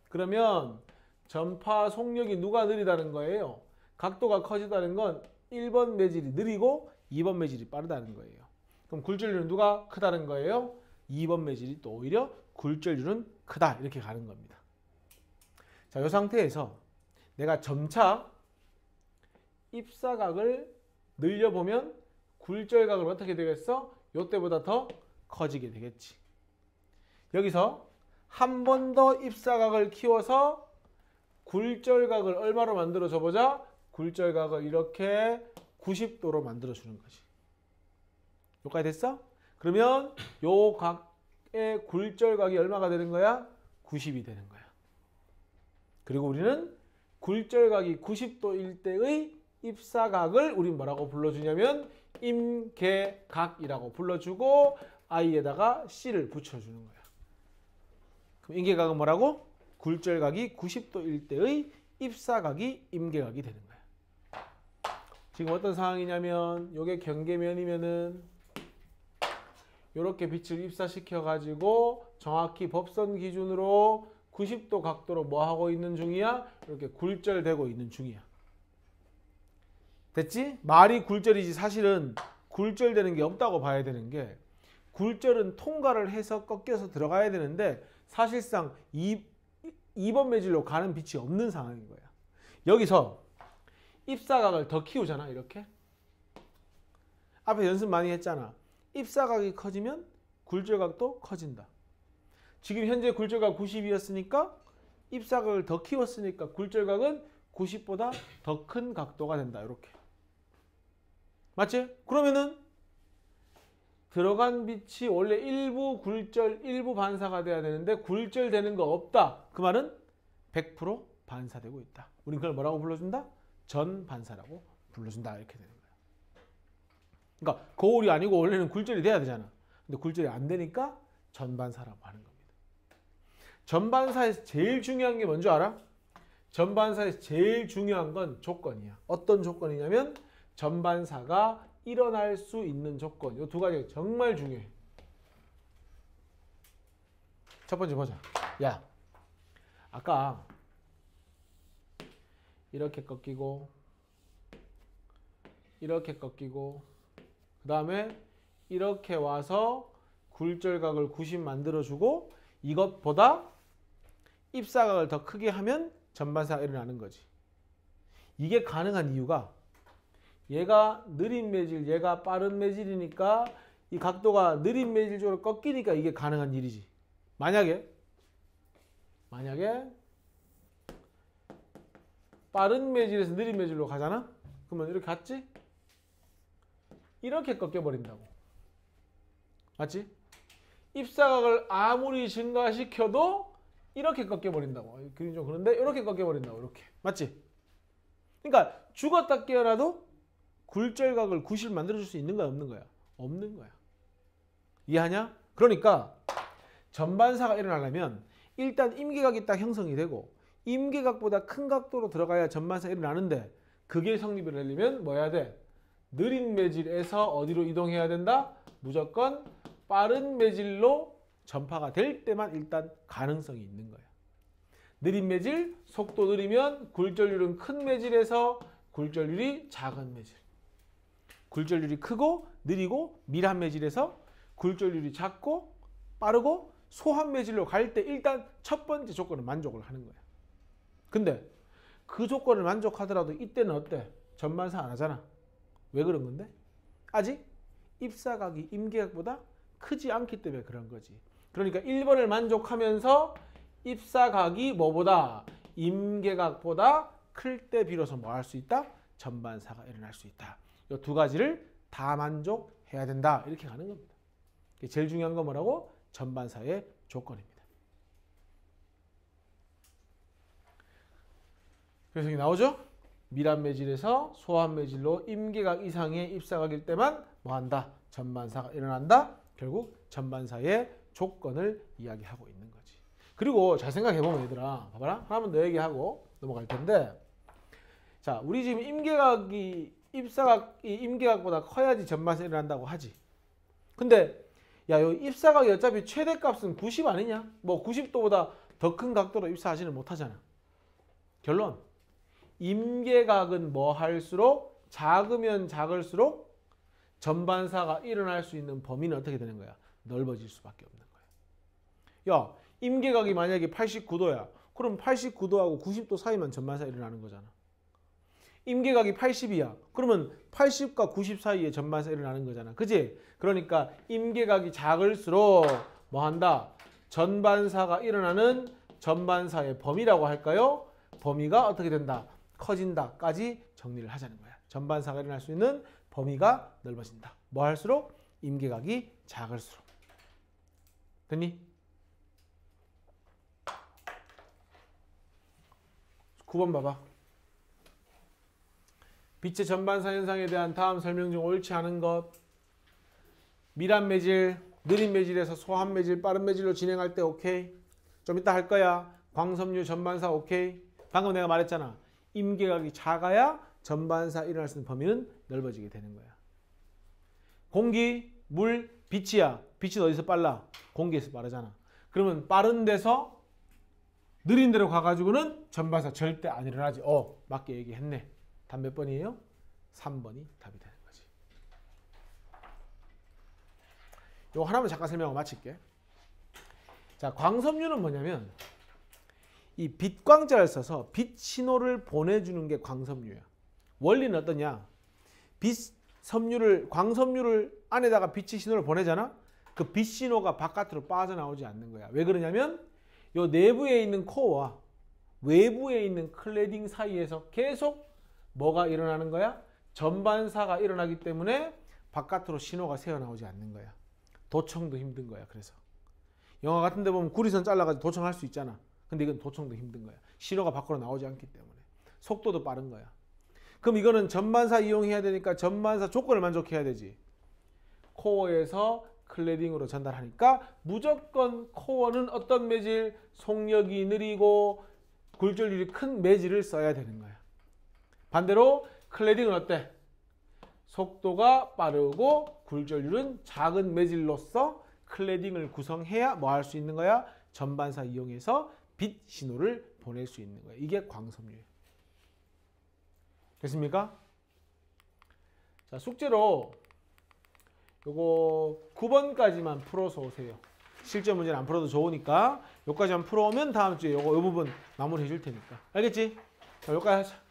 그러면 전파 속력이 누가 느리다는 거예요? 각도가 커지다는 건 1번 매질이 느리고 2번 매질이 빠르다는 거예요. 그럼 굴절률은 누가 크다는 거예요? 2번 매질이 또 오히려 굴절률은 크다 이렇게 가는 겁니다. 자, 이 상태에서 내가 점차 입사각을 늘려보면 굴절각은 어떻게 되겠어? 이때보다 더 커지게 되겠지. 여기서 한 번 더 입사각을 키워서 굴절각을 얼마로 만들어줘 보자? 굴절각을 이렇게 90도로 만들어주는 거지. 여기까지 됐어? 그러면 요 각의 굴절각이 얼마가 되는 거야? 90이 되는 거야. 그리고 우리는 굴절각이 90도일 때의 입사각을 우리 뭐라고 불러주냐면 임계각이라고 불러주고 i에다가 c를 붙여주는 거야. 그럼 임계각은 뭐라고? 굴절각이 90도일 때의 입사각이 임계각이 되는 거야. 지금 어떤 상황이냐면 이게 경계면이면은 이렇게 빛을 입사시켜 가지고 정확히 법선 기준으로 90도 각도로 뭐 하고 있는 중이야? 이렇게 굴절되고 있는 중이야. 됐지? 말이 굴절이지 사실은 굴절되는 게 없다고 봐야 되는 게 굴절은 통과를 해서 꺾여서 들어가야 되는데 사실상 2번 매질로 가는 빛이 없는 상황인 거야. 여기서 입사각을 더 키우잖아. 이렇게. 앞에 연습 많이 했잖아. 입사각이 커지면 굴절각도 커진다. 지금 현재 굴절각 90이었으니까 입사각을 더 키웠으니까 굴절각은 90보다 더 큰 각도가 된다. 이렇게. 맞지? 그러면은 들어간 빛이 원래 일부 굴절, 일부 반사가 돼야 되는데 굴절되는 거 없다. 그 말은 100% 반사되고 있다. 우린 그걸 뭐라고 불러준다? 전반사라고 불러준다. 이렇게 되는 거야. 그러니까 거울이 아니고 원래는 굴절이 돼야 되잖아. 근데 굴절이 안 되니까 전반사라고 하는 겁니다. 전반사에서 제일 중요한 게 뭔지 알아? 전반사에서 제일 중요한 건 조건이야. 어떤 조건이냐면 전반사가 일어날 수 있는 조건. 이 두 가지가 정말 중요해. 첫 번째 보자. 야, 아까 이렇게 꺾이고 이렇게 꺾이고 그 다음에 이렇게 와서 굴절각을 90 만들어주고 이것보다 입사각을 더 크게 하면 전반사가 일어나는 거지. 이게 가능한 이유가 얘가 느린 매질, 얘가 빠른 매질이니까 이 각도가 느린 매질 쪽으로 꺾이니까 이게 가능한 일이지. 만약에 빠른 매질에서 느린 매질로 가잖아? 그러면 이렇게 갔지? 이렇게 꺾여버린다고. 맞지? 입사각을 아무리 증가시켜도 이렇게 꺾여버린다고. 그림 좀 그런데 이렇게 꺾여버린다고. 이렇게. 맞지? 그러니까 죽었다 깨어나도 굴절각을 90 만들어줄 수 있는 거야? 없는 거야? 없는 거야. 이해하냐? 그러니까 전반사가 일어나려면 일단 임계각이 딱 형성이 되고 임계각보다 큰 각도로 들어가야 전반사가 일어나는데 그게 성립을 하려면 뭐 해야 돼? 느린 매질에서 어디로 이동해야 된다? 무조건 빠른 매질로 전파가 될 때만 일단 가능성이 있는 거야. 느린 매질, 속도 느리면 굴절률은 큰 매질에서 굴절률이 작은 매질. 굴절률이 크고 느리고 밀한 매질에서 굴절률이 작고 빠르고 소한 매질로 갈 때 일단 첫 번째 조건은 만족을 하는 거야. 근데 그 조건을 만족하더라도 이때는 어때? 전반사 안 하잖아. 왜 그런 건데? 아직 입사각이 임계각보다 크지 않기 때문에 그런 거지. 그러니까 1번을 만족하면서 입사각이 뭐보다? 임계각보다 클 때 비로소 뭐 할 수 있다? 전반사가 일어날 수 있다. 이 두 가지를 다 만족해야 된다. 이렇게 가는 겁니다. 제일 중요한 건 뭐라고? 전반사의 조건입니다. 그래서 여기 나오죠? 밀한 매질에서 소한 매질로 임계각 이상의 입사각일 때만 뭐한다? 전반사가 일어난다. 결국 전반사의 조건을 이야기하고 있는 거지. 그리고 잘 생각해보면 얘들아, 봐봐라. 하나만 더 얘기하고 넘어갈 텐데, 자, 우리 지금 임계각이 입사각이 임계각보다 커야지 전반사 일어난다고 하지. 근데 야, 요 입사각이 어차피 최대값은 90 아니냐? 뭐 90도보다 더 큰 각도로 입사하지는 못하잖아. 결론. 임계각은 뭐 할수록 작으면 작을수록 전반사가 일어날 수 있는 범위는 어떻게 되는 거야? 넓어질 수밖에 없는 거야. 야, 임계각이 만약에 89도야. 그럼 89도하고 90도 사이만 전반사 일어나는 거잖아. 임계각이 80이야. 그러면 80과 90 사이에 전반사 일어나는 거잖아. 그지? 그러니까 임계각이 작을수록 뭐 한다? 전반사가 일어나는 전반사의 범위라고 할까요? 범위가 어떻게 된다? 커진다까지 정리를 하자는 거야. 전반사가 일어날 수 있는 범위가 넓어진다. 뭐 할수록? 임계각이 작을수록. 됐니? 9번 봐봐. 빛의 전반사 현상에 대한 다음 설명 중 옳지 않은 것. 밀한 매질, 느린 매질에서 소한 매질, 빠른 매질로 진행할 때 오케이. 좀 이따 할 거야. 광섬유 전반사 오케이. 방금 내가 말했잖아. 임계각이 작아야 전반사 일어날 수 있는 범위는 넓어지게 되는 거야. 공기, 물, 빛이야. 빛은 어디서 빨라? 공기에서 빠르잖아. 그러면 빠른 데서 느린 데로 가가지고는 전반사 절대 안 일어나지. 맞게 얘기했네. 답 몇 번이에요? 3번이 답이 되는 거지. 이거 하나만 잠깐 설명하고 마칠게. 자, 광섬유는 뭐냐면 이 빛광자를 써서 빛 신호를 보내주는 게 광섬유야. 원리는 어떠냐? 광섬유를 안에다가 빛의 신호를 보내잖아? 그 빛 신호가 바깥으로 빠져나오지 않는 거야. 왜 그러냐면 요 내부에 있는 코어와 외부에 있는 클래딩 사이에서 계속 뭐가 일어나는 거야? 전반사가 일어나기 때문에 바깥으로 신호가 새어나오지 않는 거야. 도청도 힘든 거야. 그래서 영화 같은 데 보면 구리선 잘라가지고 도청할 수 있잖아. 근데 이건 도청도 힘든 거야. 신호가 밖으로 나오지 않기 때문에. 속도도 빠른 거야. 그럼 이거는 전반사 이용해야 되니까 전반사 조건을 만족해야 되지. 코어에서 클래딩으로 전달하니까 무조건 코어는 어떤 매질? 속력이 느리고 굴절률이 큰 매질을 써야 되는 거야. 반대로 클래딩은 어때? 속도가 빠르고 굴절률은 작은 매질로서 클래딩을 구성해야 뭐 할 수 있는 거야? 전반사 이용해서 빛 신호를 보낼 수 있는 거야. 이게 광섬유예요. 됐습니까? 자, 숙제로 요거 9번까지만 풀어서 오세요. 실전 문제는 안 풀어도 좋으니까 요까지만 풀어오면 다음 주에 요 부분 마무리해 줄 테니까. 알겠지? 자, 요까지 하자.